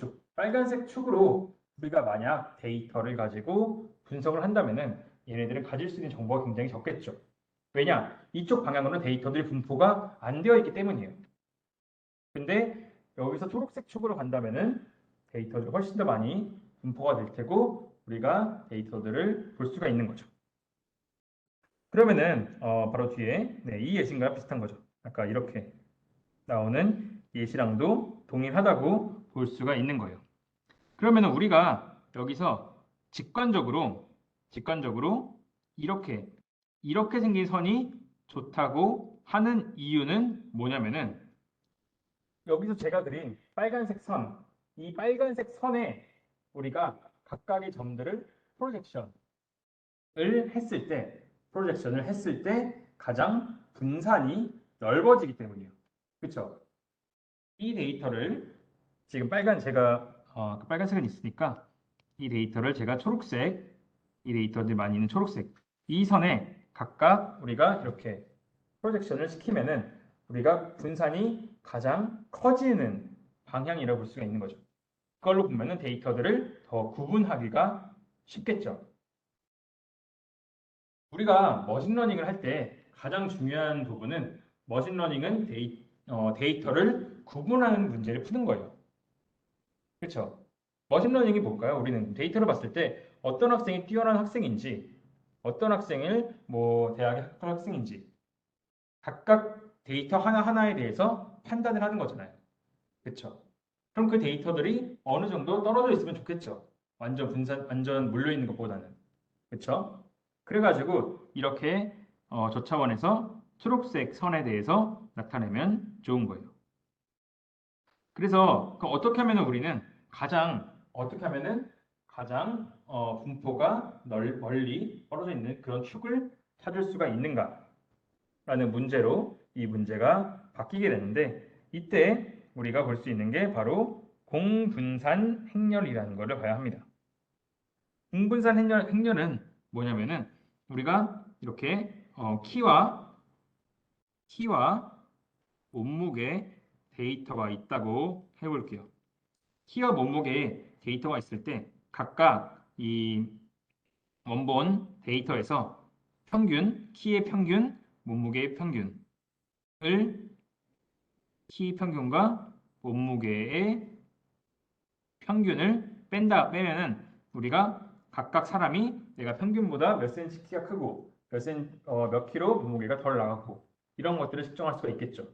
축으로 우리가 만약 데이터를 가지고 분석을 한다면은 얘네들은 가질 수 있는 정보가 굉장히 적겠죠. 왜냐? 이쪽 방향으로는 데이터들 분포가 안 되어 있기 때문이에요. 근데 여기서 초록색 축으로 간다면은 데이터들이 훨씬 더 많이 분포가 될 테고 우리가 데이터들을 볼 수가 있는 거죠. 그러면은 바로 뒤에 이 예시과 비슷한 거죠. 아까 이렇게 나오는 예시랑도 동일하다고 볼 수가 있는 거예요. 그러면은 우리가 여기서 직관적으로 이렇게 생긴 선이 좋다고 하는 이유는 뭐냐면은 여기서 제가 그린 빨간색 선, 이 빨간색 선에 우리가 각각의 점들을 프로젝션을 했을 때 가장 분산이 넓어지기 때문이에요. 그렇죠? 이 데이터를 지금 빨간색은 있으니까 이 데이터를 제가 이 데이터들이 많이 있는 초록색 이 선에 각각 우리가 이렇게 프로젝션을 시키면은 우리가 분산이 가장 커지는 방향이라고 볼 수가 있는 거죠. 그걸로 보면은 데이터들을 더 구분하기가 쉽겠죠. 우리가 머신러닝을 할 때 가장 중요한 부분은 머신러닝은 데이터를 구분하는 문제를 푸는 거예요. 그렇죠? 머신러닝이 뭘까요? 우리는 데이터를 봤을 때 어떤 학생이 뛰어난 학생인지 어떤 학생을 대학에 합격한 학생인지 각각 데이터 하나하나에 대해서 판단을 하는 거잖아요. 그렇죠? 그럼 그 데이터들이 어느 정도 떨어져 있으면 좋겠죠. 완전 물려 있는 것보다는. 그렇죠? 그래가지고 이렇게 저차원에서 초록색 선에 대해서 나타내면 좋은 거예요. 그래서 어떻게 하면 우리는 어떻게 하면은 가장 분포가 멀리 떨어져 있는 그런 축을 찾을 수가 있는가라는 문제로 이 문제가 바뀌게 되는데 이때 우리가 볼 수 있는 게 바로 공분산 행렬이라는 것을 봐야 합니다. 공분산 행렬은 뭐냐면은 우리가 이렇게 키와 몸무게 데이터가 있다고 해볼게요. 키와 몸무게 데이터가 있을 때 각각 이 원본 데이터에서 키의 평균, 몸무게의 평균을 키 평균과 몸무게의 평균을 빼면은 우리가 각각 사람이 내가 평균보다 몇 센치 키가 크고 몇 킬로 몸무게가 덜 나갔고 이런 것들을 측정할 수가 있겠죠.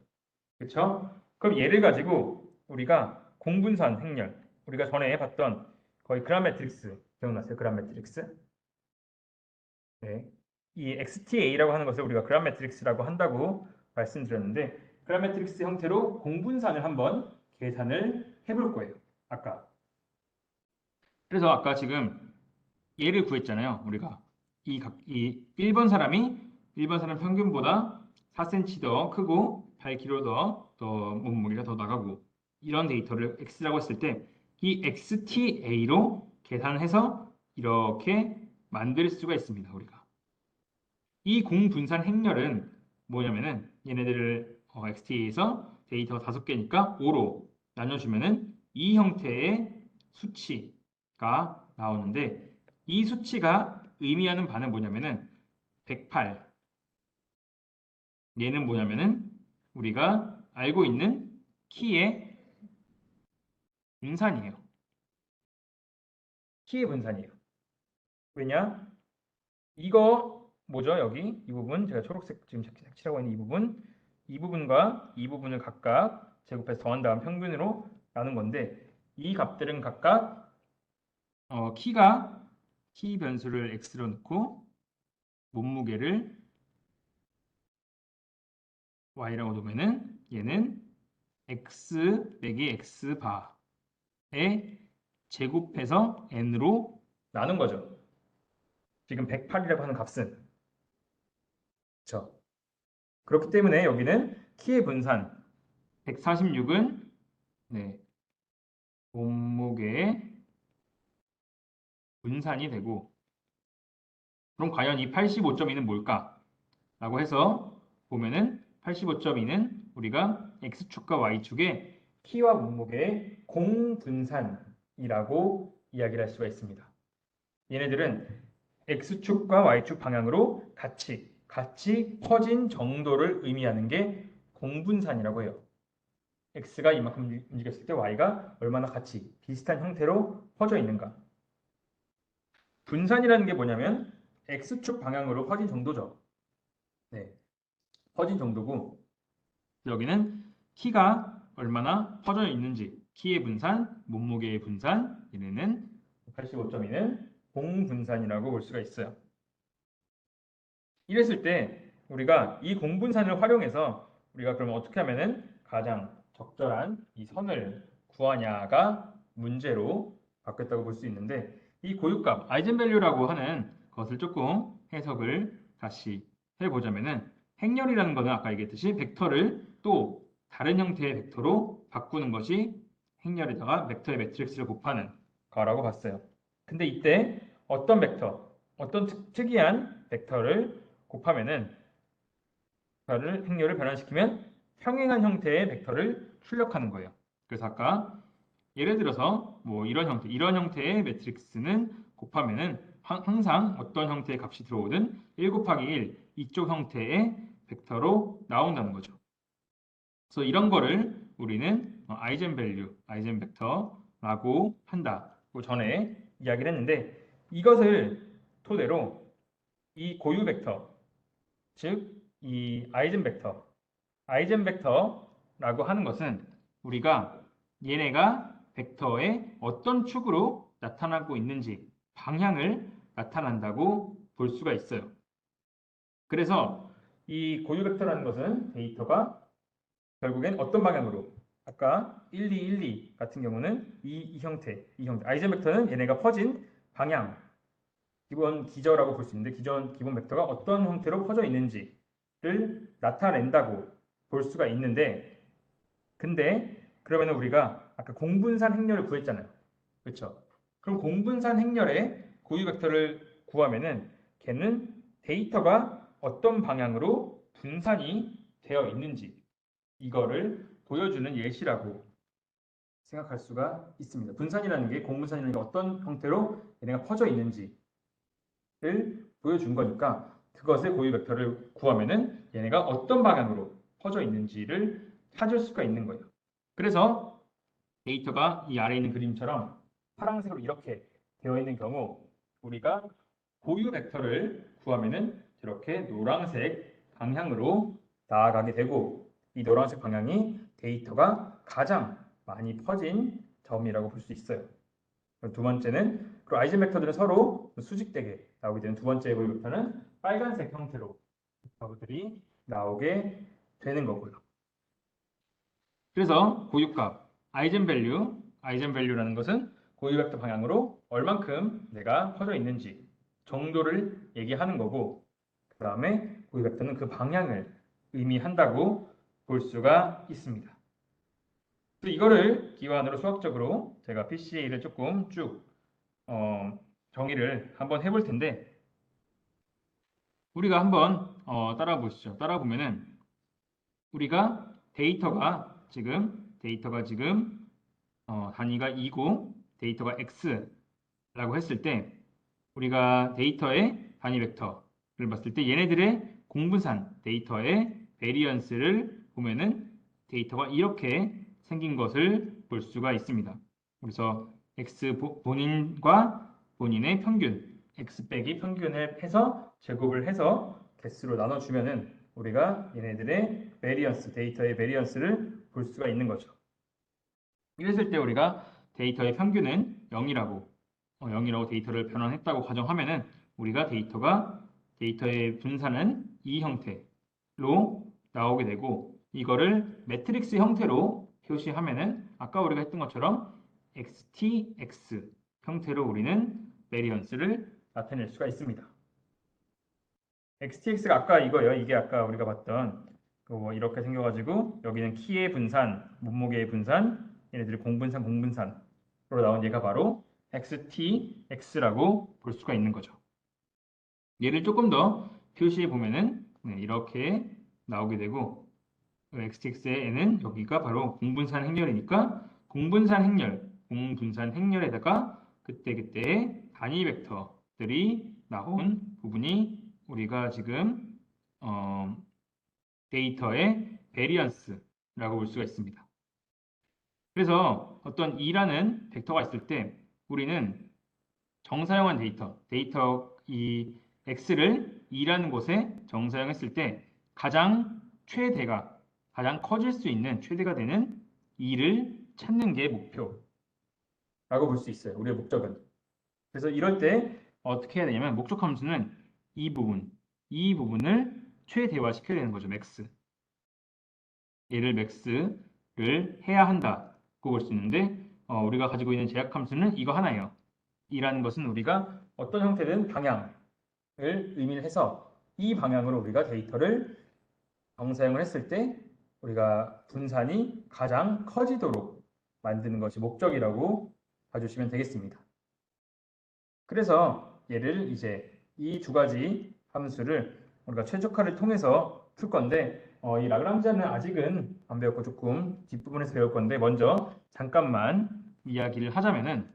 그렇죠? 그럼 얘를 가지고 우리가 공분산 행렬 우리가 전에 봤던 거의 그라메트릭스 기억나세요? 그라메트릭스? 네. 이 XTA라고 하는 것을 우리가 그라메트릭스라고 한다고 말씀드렸는데 그라메트릭스 형태로 공분산을 한번 계산을 해볼 거예요. 그래서 아까 지금 얘를 구했잖아요. 우리가 이 1번 사람이 평균보다 4cm 더 크고 8kg 더 몸무게가 더 나가고 이런 데이터를 X라고 했을 때 이 XTA로 계산해서 이렇게 만들 수가 있습니다. 우리가 이 공분산 행렬은 뭐냐면은 얘네들을 XTA에서 데이터가 5개니까 5로 나눠주면은 이 형태의 수치가 나오는데 이 수치가 의미하는 바는 뭐냐면은 108. 얘는 뭐냐면은 우리가 알고 있는 키의 분산이에요. 키의 분산이에요. 왜냐? 이거 뭐죠? 여기 이 부분 제가 초록색 지금 색칠하고 있는 이 부분과 이 부분을 각각 제곱해서 더한 다음 평균으로 나눈 건데 이 값들은 각각 키 변수를 x로 넣고 몸무게를 y라고 놓으면은 얘는 x 빼기 x 바에 제곱해서 n으로 나눈 거죠. 지금 108이라고 하는 값은 그렇죠. 그렇기 때문에 여기는 키의 분산 146은 네, 몸무게의 분산이 되고 그럼 과연 이 85.2는 뭘까? 라고 해서 보면은 85.2는 우리가 x축과 y축의 키와 몸무게의 공분산이라고 이야기를 할 수가 있습니다. 얘네들은 x축과 y축 방향으로 같이 퍼진 정도를 의미하는 게 공분산이라고 해요. x가 이만큼 움직였을 때 y가 얼마나 같이 비슷한 형태로 퍼져 있는가. 분산이라는 게 뭐냐면 x축 방향으로 퍼진 정도죠. 네, 퍼진 정도고 여기는 키가 얼마나 퍼져 있는지 키의 분산, 몸무게의 분산 얘네는 85.2는 공분산이라고 볼 수가 있어요. 이랬을 때 우리가 이 공분산을 활용해서 우리가 그러면 어떻게 하면은 가장 적절한 이 선을 구하냐가 문제로 바뀌었다고 볼 수 있는데 이 고유값 아이젠밸류라고 하는 것을 조금 해석을 다시 해보자면은 행렬이라는 것은 아까 얘기했듯이 벡터를 또 다른 형태의 벡터로 바꾸는 것이 행렬에다가 벡터의 매트릭스를 곱하는 거라고 봤어요. 근데 이때 어떤 벡터, 어떤 특이한 벡터를 곱하면은 행렬을 변환시키면 평행한 형태의 벡터를 출력하는 거예요. 그래서 아까 예를 들어서 뭐 이런 형태의 매트릭스는 곱하면은 항상 어떤 형태의 값이 들어오든 1 곱하기 1 이쪽 형태의 벡터로 나온다는 거죠. 그래서 이런 거를 우리는 아이젠 벡터라고 한다고 전에 이야기를 했는데 이것을 토대로 이 고유 벡터, 즉 이 아이젠 벡터라고 하는 것은 우리가 얘네가 벡터의 어떤 축으로 나타나고 있는지 방향을 나타난다고 볼 수가 있어요. 그래서 이 고유 벡터라는 것은 데이터가 결국엔 어떤 방향으로 아까 1, 2, 1, 2 같은 경우는 이 형태 아이젠 벡터는 얘네가 퍼진 방향 기본 기저라고 볼 수 있는데 기본 벡터가 어떤 형태로 퍼져 있는지를 나타낸다고 볼 수가 있는데 근데 그러면 우리가 아까 공분산 행렬을 구했잖아요. 그렇죠? 그럼 공분산 행렬의 고유 벡터를 구하면은 걔는 데이터가 어떤 방향으로 분산이 되어 있는지 이거를 보여주는 예시라고 생각할 수가 있습니다. 분산이라는 게 공분산이라는 게 어떤 형태로 얘네가 퍼져 있는지를 보여준 거니까 그것의 고유 벡터를 구하면은 얘네가 어떤 방향으로 퍼져 있는지를 찾을 수가 있는 거예요. 그래서 데이터가 이 아래에 있는 그림처럼 파란색으로 이렇게 되어 있는 경우 우리가 고유 벡터를 구하면은 이렇게 노란색 방향으로 나아가게 되고 이 노란색 방향이 데이터가 가장 많이 퍼진 점이라고 볼 수 있어요. 두 번째는 그리고 아이젠 벡터들은 서로 수직되게 나오게 되는 두 번째 고유 벡터는 빨간색 형태로 벡터들이 나오게 되는 거고요. 그래서 고유값 아이젠밸류라는 것은 고유 벡터 방향으로 얼만큼 내가 퍼져 있는지 정도를 얘기하는 거고 그 다음에 고유 벡터는 그 방향을 의미한다고 볼 수가 있습니다. 이거를 기반으로 수학적으로 제가 PCA를 조금 쭉 정의를 한번 해볼 텐데 우리가 한번 따라 보시죠. 따라 보면은 우리가 데이터가 지금 단위가 2고 데이터가 x라고 했을 때 우리가 데이터의 단위 벡터 봤을 때 얘네들의 공분산 데이터의 베리언스를 보면은 데이터가 이렇게 생긴 것을 볼 수가 있습니다. 그래서 x 본인과 본인의 평균, x 빼기 평균을 해서 제곱을 해서 개수로 나눠주면은 우리가 얘네들의 베리언스, 데이터의 베리언스를 볼 수가 있는 거죠. 이랬을 때 우리가 데이터의 평균은 0이라고 데이터를 변환했다고 가정하면은 우리가 데이터의 분산은 이 형태로 나오게 되고 이거를 매트릭스 형태로 표시하면은 아까 우리가 했던 것처럼 XTX 형태로 우리는 베리언스를 나타낼 수가 있습니다. XTX가 아까 이거예요. 이게 아까 우리가 봤던 이렇게 생겨가지고 여기는 키의 분산, 몸무게의 분산, 얘네들이 공분산으로 나온 얘가 바로 XTX라고 볼 수가 있는 거죠. 얘를 조금 더 표시해 보면은 이렇게 나오게 되고 XTX의 N은 여기가 바로 공분산 행렬이니까 공분산 행렬에다가 그때그때의 단위 벡터들이 나온 부분이 우리가 지금 데이터의 베리언스라고 볼 수가 있습니다. 그래서 어떤 E라는 벡터가 있을 때 우리는 정사용한 데이터 이 X를 E라는 곳에 정사용했을 때 가장 커질 수 있는 최대가 되는 E를 찾는 게 목표라고 볼 수 있어요. 우리의 목적은. 그래서 이럴 때 어떻게 해야 되냐면 목적 함수는 이 부분을 최대화시켜야 되는 거죠. 맥스. 얘를 맥스를 해야 한다고 볼 수 있는데 우리가 가지고 있는 제약 함수는 이거 하나예요. 이라는 것은 우리가 어떤 형태든 방향을 의미를 해서 이 방향으로 우리가 데이터를 정사용을 했을 때 우리가 분산이 가장 커지도록 만드는 것이 목적이라고 봐주시면 되겠습니다. 그래서 얘를 이제 이 두 가지 함수를 우리가 최적화를 통해서 풀 건데 이 라그랑지안은 아직은 안 배웠고 조금 뒷부분에서 배울 건데 먼저 잠깐만 이야기를 하자면은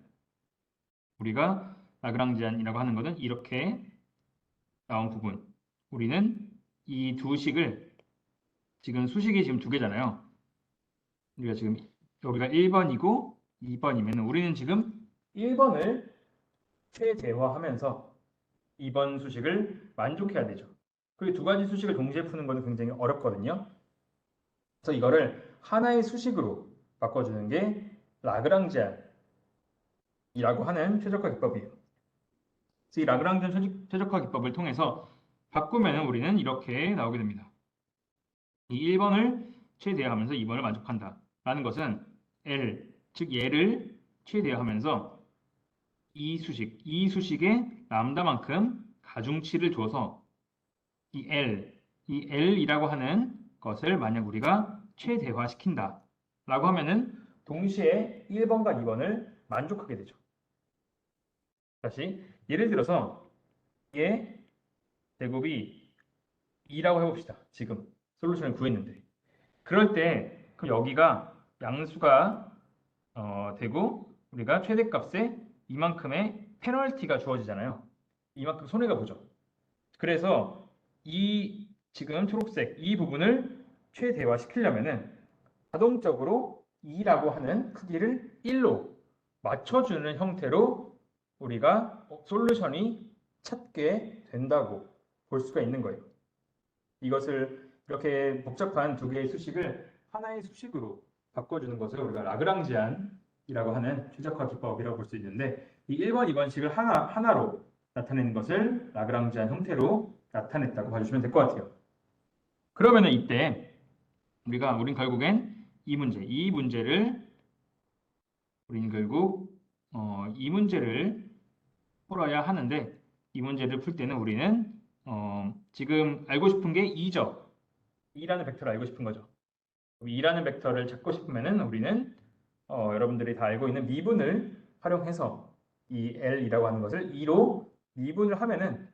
우리가 라그랑지안이라고 하는 것은 이렇게 나온 부분 우리는 이 두 식을 지금 수식이 지금 두 개잖아요. 우리가 지금 여기가 1번이고 2번이면 우리는 지금 1번을 최대화하면서 2번 수식을 만족해야 되죠. 그 두 가지 수식을 동시에 푸는 것은 굉장히 어렵거든요. 그래서 이거를 하나의 수식으로 바꿔주는 게 라그랑지안이라고 하는 최적화 기법이에요. 그래서 이 라그랑지안 최적화 기법을 통해서 바꾸면 우리는 이렇게 나오게 됩니다. 이 1번을 최대화하면서 2번을 만족한다. 라는 것은 L, 즉 얘를 최대화하면서 이 수식에 람다만큼 가중치를 줘서 이 L이라고 하는 것을 만약 우리가 최대화시킨다 라고 하면은 동시에 1번과 2번을 만족하게 되죠. 다시 예를 들어서 얘 제곱이 2라고 해봅시다. 지금 솔루션을 구했는데 그럴 때 그럼 여기가 양수가 되고 우리가 최대값에 이만큼의 페널티가 주어지잖아요. 이만큼 손해가 보죠. 그래서 이 지금 초록색 이 부분을 최대화시키려면은 자동적으로 2라고 하는 크기를 1로 맞춰주는 형태로 우리가 솔루션이 찾게 된다고 볼 수가 있는 거예요. 이것을 이렇게 복잡한 두 개의 수식을 하나의 수식으로 바꿔주는 것을 우리가 라그랑지안이라고 하는 최적화 기법이라고 볼 수 있는데 이 1번, 2번식을 하나로 나타내는 것을 라그랑지안 형태로 나타냈다고 봐주시면 될 것 같아요. 그러면은 이때 우린 결국엔 이 문제를 우리는 결국 이 문제를 풀어야 하는데 이 문제를 풀 때는 우리는 지금 알고 싶은 게 2죠. 2라는 벡터를 알고 싶은 거죠. 2라는 벡터를 찾고 싶으면은 우리는 여러분들이 다 알고 있는 미분을 활용해서 이 L이라고 하는 것을 2로 미분을 하면은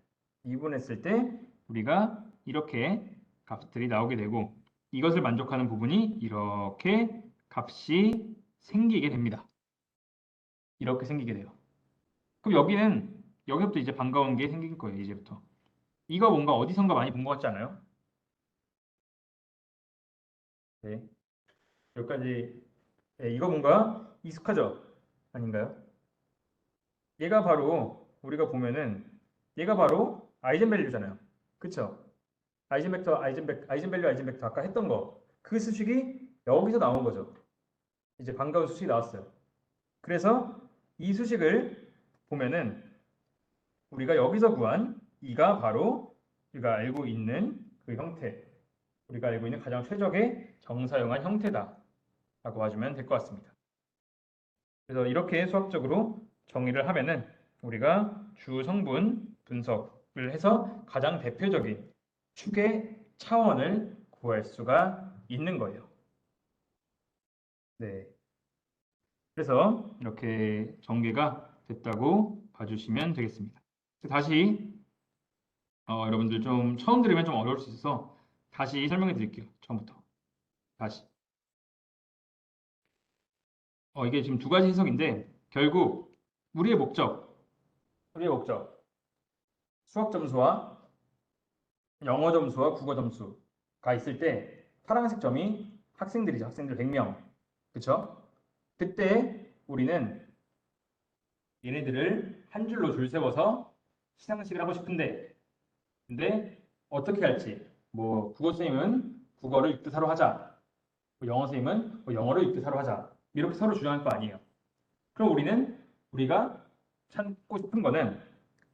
미분했을 때 우리가 이렇게 값들이 나오게 되고 이것을 만족하는 부분이 이렇게 값이 생기게 됩니다. 이렇게 생기게 돼요. 그럼 여기부터 이제 반가운 게 생길 거예요. 이제부터. 이거 뭔가 어디선가 많이 본 것 같지 않아요? 네. 여기까지. 네, 이거 뭔가 익숙하죠? 아닌가요? 얘가 바로 우리가 보면은 얘가 바로 아이젠밸류잖아요. 그쵸? 아이젠밸류 아까 했던 거. 그 수식이 여기서 나온 거죠. 이제 반가운 수식이 나왔어요. 그래서 이 수식을 보면은 우리가 여기서 구한 이가 바로 우리가 알고 있는 그 형태, 우리가 알고 있는 가장 최적의 정사용한 형태다라고 봐주면 될 것 같습니다. 그래서 이렇게 수학적으로 정의를 하면은 우리가 주 성분 분석을 해서 가장 대표적인 축의 차원을 구할 수가 있는 거예요. 네. 그래서 이렇게 전개가 됐다고 봐주시면 되겠습니다. 다시 여러분들 좀 처음 들으면 좀 어려울 수 있어서 다시 설명해 드릴게요. 처음부터. 다시. 이게 지금 두 가지 해석인데 결국 우리의 목적, 우리의 목적, 수학 점수와 영어 점수와 국어 점수가 있을 때 파란색 점이 학생들이죠. 학생들 100명. 그쵸? 그때 우리는 얘네들을 한 줄로 줄 세워서 시상식을 하고 싶은데 근데 어떻게 할지 뭐 국어 선생님은 국어를 6대4로 하자. 뭐 영어 선생님은 뭐 영어를 6대4로 하자. 이렇게 서로 주장할 거 아니에요. 그럼 우리가 찾고 싶은 거는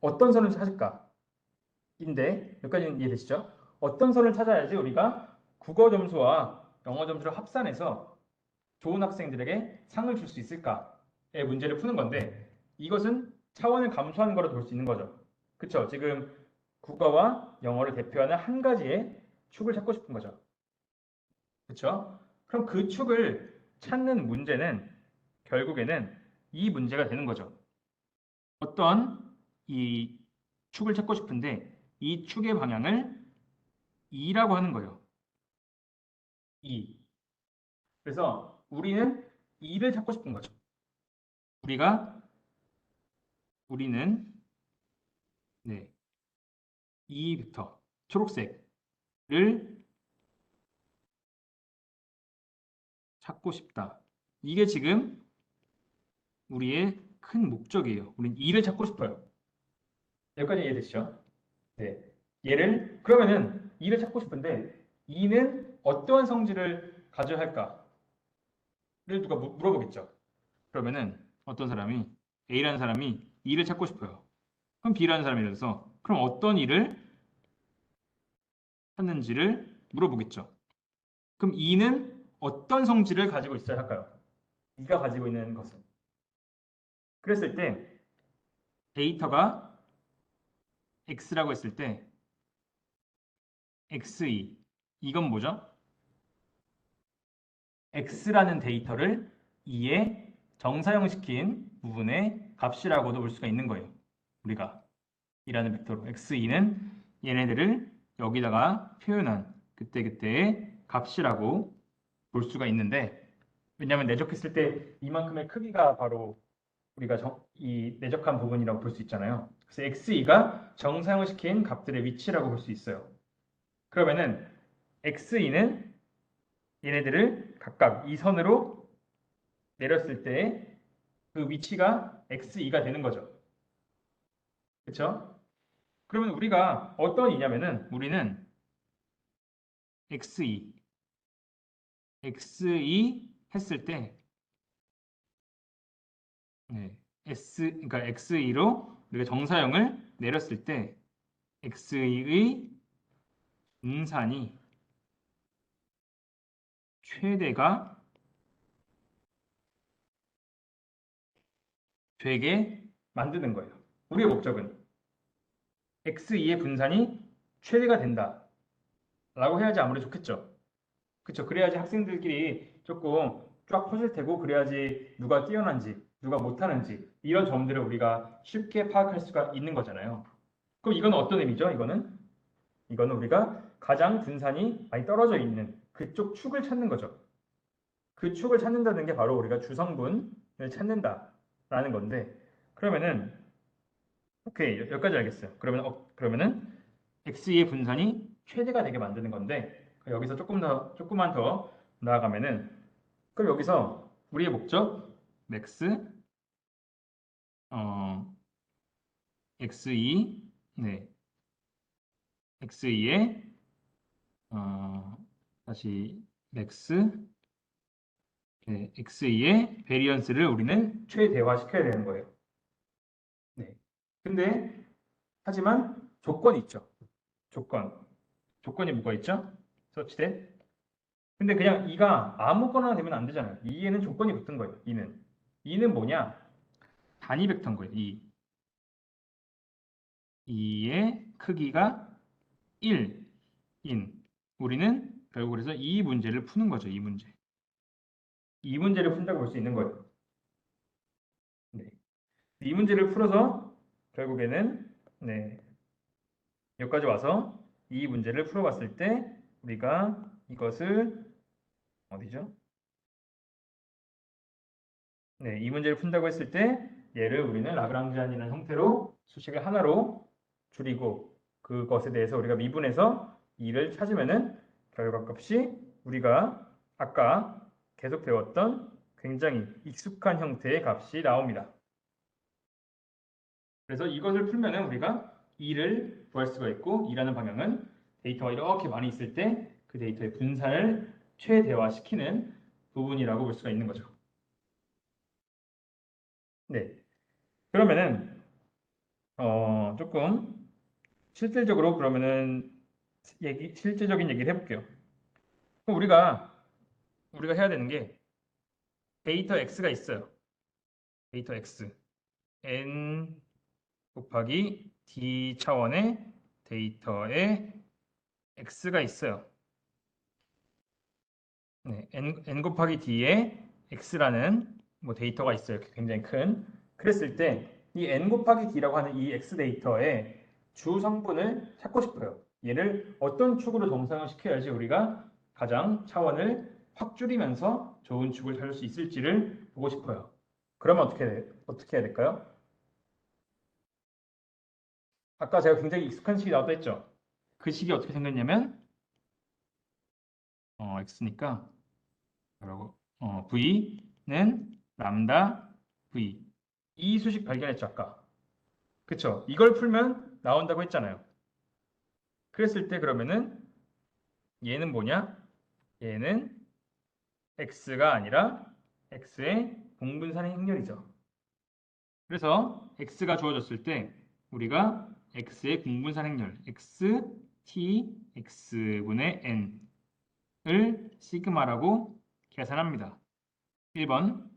어떤 선을 찾을까? 인데 여기까지는 이해되시죠? 어떤 선을 찾아야지 우리가 국어 점수와 영어 점수를 합산해서 좋은 학생들에게 상을 줄 수 있을까의 문제를 푸는 건데 이것은 차원을 감소하는 거로 볼 수 있는 거죠. 그쵸? 지금 국어와 영어를 대표하는 한 가지의 축을 찾고 싶은 거죠. 그쵸? 그럼 그 축을 찾는 문제는 결국에는 이 문제가 되는 거죠. 어떤 이 축을 찾고 싶은데 이 축의 방향을 2라고 하는 거예요. 2. 그래서 우리는 2를 찾고 싶은 거죠. 우리가 우리는 네, 2부터 초록색을 찾고 싶다. 이게 지금 우리의 큰 목적이에요. 우리는 2를 찾고 싶어요. 여기까지 이해되시죠? 네. 그러면은 2를 찾고 싶은데 2는 어떠한 성질을 가져야 할까를 누가 물어보겠죠. 그러면은 어떤 사람이 A라는 사람이 2를 찾고 싶어요. 그럼 B라는 사람이 돼서 그럼 어떤 일을 찾는지를 물어보겠죠. 그럼 2는 어떤 성질을 가지고 있어야 할까요? 2가 가지고 있는 것은. 그랬을 때 데이터가 X라고 했을 때 X2 이건 뭐죠? X라는 데이터를 2에 정사형시킨 부분의 값이라고도 볼 수가 있는 거예요. 우리가 이라는 벡터로 X2는 얘네들을 여기다가 표현한 그때그때의 값이라고 볼 수가 있는데 왜냐하면 내적했을 때 이만큼의 크기가 바로 우리가 이 내적한 부분이라고 볼 수 있잖아요. 그래서 x2가 정사형을 시킨 값들의 위치라고 볼 수 있어요. 그러면은 x2는 얘네들을 각각 이 선으로 내렸을 때 그 위치가 x2가 되는 거죠. 그렇죠? 그러면 우리가 어떤 이냐면은 우리는 x2, x2 했을 때 네, 그러니까 x2로 우리가 정사형을 내렸을 때 x의 분산이 최대가 되게 만드는 거예요. 우리의 목적은 x2의 분산이 최대가 된다. 라고 해야지 아무래도 좋겠죠. 그렇죠. 그래야지 학생들끼리 조금 쫙 퍼질 테고 그래야지 누가 뛰어난지 누가 못하는지 이런 점들을 우리가 쉽게 파악할 수가 있는 거잖아요. 그럼 이건 어떤 의미죠? 이거는 우리가 가장 분산이 많이 떨어져 있는 그쪽 축을 찾는 거죠. 그 축을 찾는다는 게 바로 우리가 주성분을 찾는다라는 건데 그러면은 오케이 여기까지 알겠어요. 그러면은 x의 분산이 최대가 되게 만드는 건데 여기서 조금만 더 나아가면은 그럼 여기서 우리의 목적 max 어 x2 네 x2의 다시 max 네, x2의 베리언스를 우리는 최대화시켜야 되는 거예요. 네. 근데 하지만 조건이 있죠. 조건이 뭐가 있죠? 서치된. 근데 그냥 이가 아무거나 되면 안 되잖아요. 이에는 조건이 붙은 거예요. 이는 뭐냐? 단위 벡터인 거예요. 이의 크기가 1인 우리는 결국 그래서 이 문제를 푸는 거죠. 이 문제를 푼다고 볼 수 있는 거예요. 네. 이 문제를 풀어서 결국에는 네, 여기까지 와서 이 문제를 풀어봤을 때 우리가 이것을 어디죠? 네, 이 문제를 푼다고 했을 때 얘를 우리는 라그랑지안이라는 형태로 수식을 하나로 줄이고 그것에 대해서 우리가 미분해서 2를 찾으면은 결과값이 우리가 아까 계속 배웠던 굉장히 익숙한 형태의 값이 나옵니다. 그래서 이것을 풀면은 우리가 2를 구할 수가 있고 2라는 방향은 데이터가 이렇게 많이 있을 때 그 데이터의 분산을 최대화시키는 부분이라고 볼 수가 있는 거죠. 네. 그러면은 조금 실질적으로 그러면은 실질적인 얘기를 해볼게요. 그럼 우리가 해야 되는 게 데이터 x가 있어요. 데이터 x n 곱하기 d 차원의 데이터에 x가 있어요. 네, n 곱하기 d에 x라는 뭐 데이터가 있어요. 굉장히 큰. 그랬을 때 이 n 곱하기 d라고 하는 이 x 데이터의 주 성분을 찾고 싶어요. 얘를 어떤 축으로 정상화시켜야지 우리가 가장 차원을 확 줄이면서 좋은 축을 찾을 수 있을지를 보고 싶어요. 그러면 어떻게 해야 될까요? 아까 제가 굉장히 익숙한 식이 나왔다 했죠. 그 식이 어떻게 생겼냐면 x니까 뭐라고? v는 람다 v 이 수식 발견했죠 아까. 그쵸? 이걸 풀면 나온다고 했잖아요. 그랬을 때 그러면은 얘는 뭐냐? 얘는 x가 아니라 x의 공분산의 행렬이죠. 그래서 x가 주어졌을 때 우리가 x의 공분산 행렬 x t x분의 n을 시그마라고 계산합니다. 1번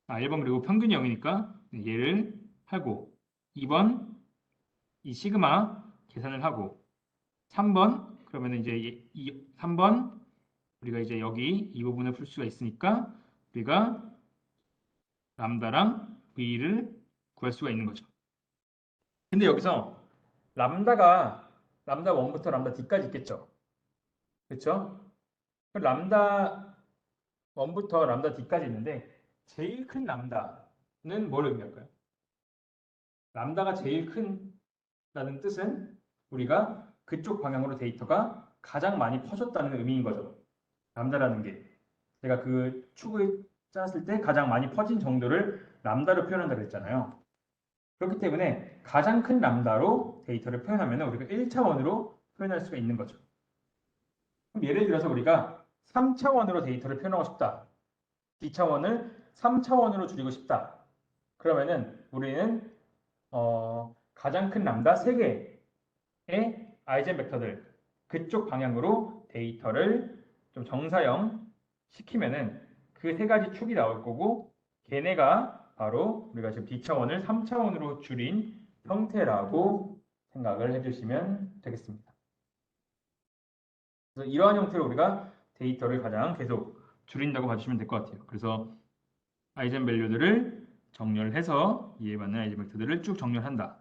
그리고 평균이 0이니까 얘를 하고 2번 이 시그마 계산을 하고 3번 그러면 이제 3번 우리가 이제 여기 이 부분을 풀 수가 있으니까 우리가 람다랑 v를 구할 수가 있는 거죠. 근데 여기서 람다 1부터 람다 d까지 있겠죠. 그렇죠? 람다 1부터 람다 d까지 있는데 제일 큰 람다는 뭘 의미할까요? 람다가 제일 큰다는 뜻은 우리가 그쪽 방향으로 데이터가 가장 많이 퍼졌다는 의미인 거죠. 람다라는 게 제가 그 축을 짰을 때 가장 많이 퍼진 정도를 람다로 표현한다 그랬잖아요. 그렇기 때문에 가장 큰 람다로 데이터를 표현하면 우리가 1차원으로 표현할 수가 있는 거죠. 그럼 예를 들어서 우리가 3차원으로 데이터를 표현하고 싶다. 2차원을 3차원으로 줄이고 싶다. 그러면은 우리는 가장 큰 람다 3개의 아이젠 벡터들 그쪽 방향으로 데이터를 좀 정사형 시키면은 그 세 가지 축이 나올 거고 걔네가 바로 우리가 지금 D차원을 3차원으로 줄인 형태라고 생각을 해주시면 되겠습니다. 그래서 이러한 형태로 우리가 데이터를 가장 계속 줄인다고 봐주시면 될 것 같아요. 그래서 아이젠 밸류들을 정렬해서 이에 맞는 아이젠 벡터들을 쭉 정렬한다.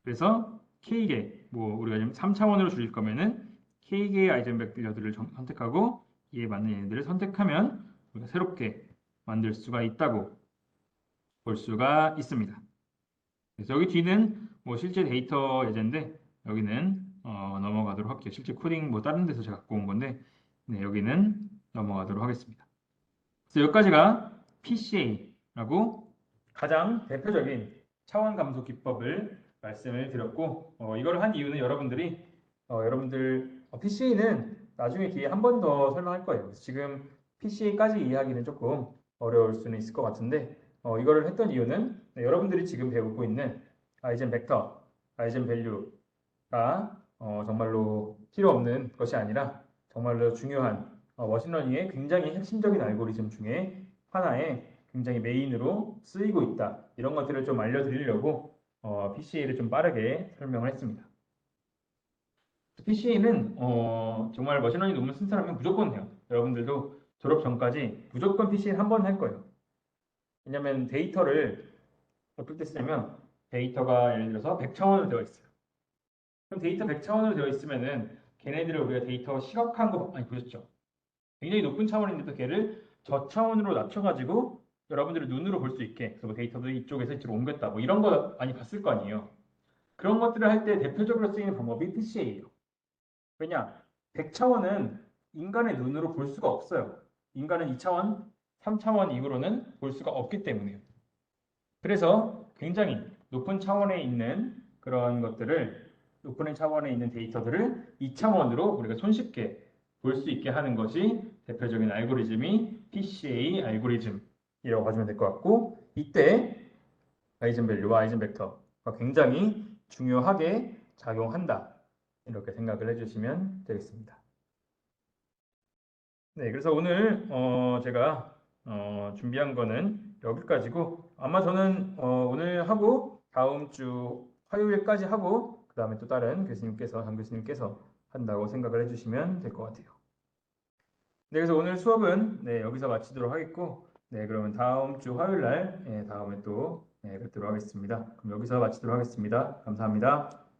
그래서 K개, 뭐 우리가 지금 3차원으로 줄일 거면은 K개의 아이젠 벡터들을 선택하고 이에 맞는 얘네들을 선택하면 우리가 새롭게 만들 수가 있다고 볼 수가 있습니다. 그래서 여기 뒤는 뭐 실제 데이터 예제인데 여기는 넘어가도록 할게요. 실제 코딩 뭐 다른 데서 제가 갖고 온 건데, 네, 여기는 넘어가도록 하겠습니다. 그래서 여기까지가 PCA라고 가장 대표적인 차원 감소 기법을 말씀을 드렸고, 이걸 한 이유는 여러분들 PCA는 나중에 뒤에 한 번 더 설명할 거예요. 그래서 지금 PCA까지 이해하기는 조금 어려울 수는 있을 것 같은데, 이거를 했던 이유는 여러분들이 지금 배우고 있는 아이젠 벡터, 아이젠 밸류가 정말로 필요 없는 것이 아니라 정말로 중요한 머신러닝의 굉장히 핵심적인 알고리즘 중에 하나에 굉장히 메인으로 쓰이고 있다. 이런 것들을 좀 알려드리려고 PCA를 좀 빠르게 설명을 했습니다. PCA는 정말 머신러닝 논문 쓴 사람은 무조건 해요. 여러분들도 졸업 전까지 무조건 PCA 한 번 할 거예요. 왜냐하면 데이터를 어떨 때 쓰냐면 데이터가 예를 들어서 100차원으로 되어 있어요. 그럼 데이터 100차원으로 되어 있으면은 걔네들을 우리가 데이터 시각화한 거 많이 보셨죠? 굉장히 높은 차원인데도 걔를 저차원으로 낮춰가지고 여러분들이 눈으로 볼 수 있게 그래서 뭐 데이터도 이쪽에서 이쪽으로 옮겼다 뭐 이런 거 많이 봤을 거 아니에요. 그런 것들을 할 때 대표적으로 쓰이는 방법이 PCA예요. 왜냐? 100차원은 인간의 눈으로 볼 수가 없어요. 인간은 2차원, 3차원 이후로는 볼 수가 없기 때문에요. 그래서 굉장히 높은 차원에 있는 그런 것들을 높은 차원에 있는 데이터들을 2차원으로 우리가 손쉽게 볼 수 있게 하는 것이 대표적인 알고리즘이 PCA 알고리즘이라고 봐주면 될 것 같고 이때 아이젠 밸류와 아이젠 벡터가 굉장히 중요하게 작용한다. 이렇게 생각을 해주시면 되겠습니다. 네, 그래서 오늘 제가 준비한 거는 여기까지고 아마 저는 오늘 하고 다음 주 화요일까지 하고 그 다음에 또 다른 교수님께서 장 교수님께서 한다고 생각을 해주시면 될 것 같아요. 네, 그래서 오늘 수업은 네, 여기서 마치도록 하겠고 네, 그러면 다음 주 화요일 날 다음에 또 뵙도록 하겠습니다. 그럼 여기서 마치도록 하겠습니다. 감사합니다.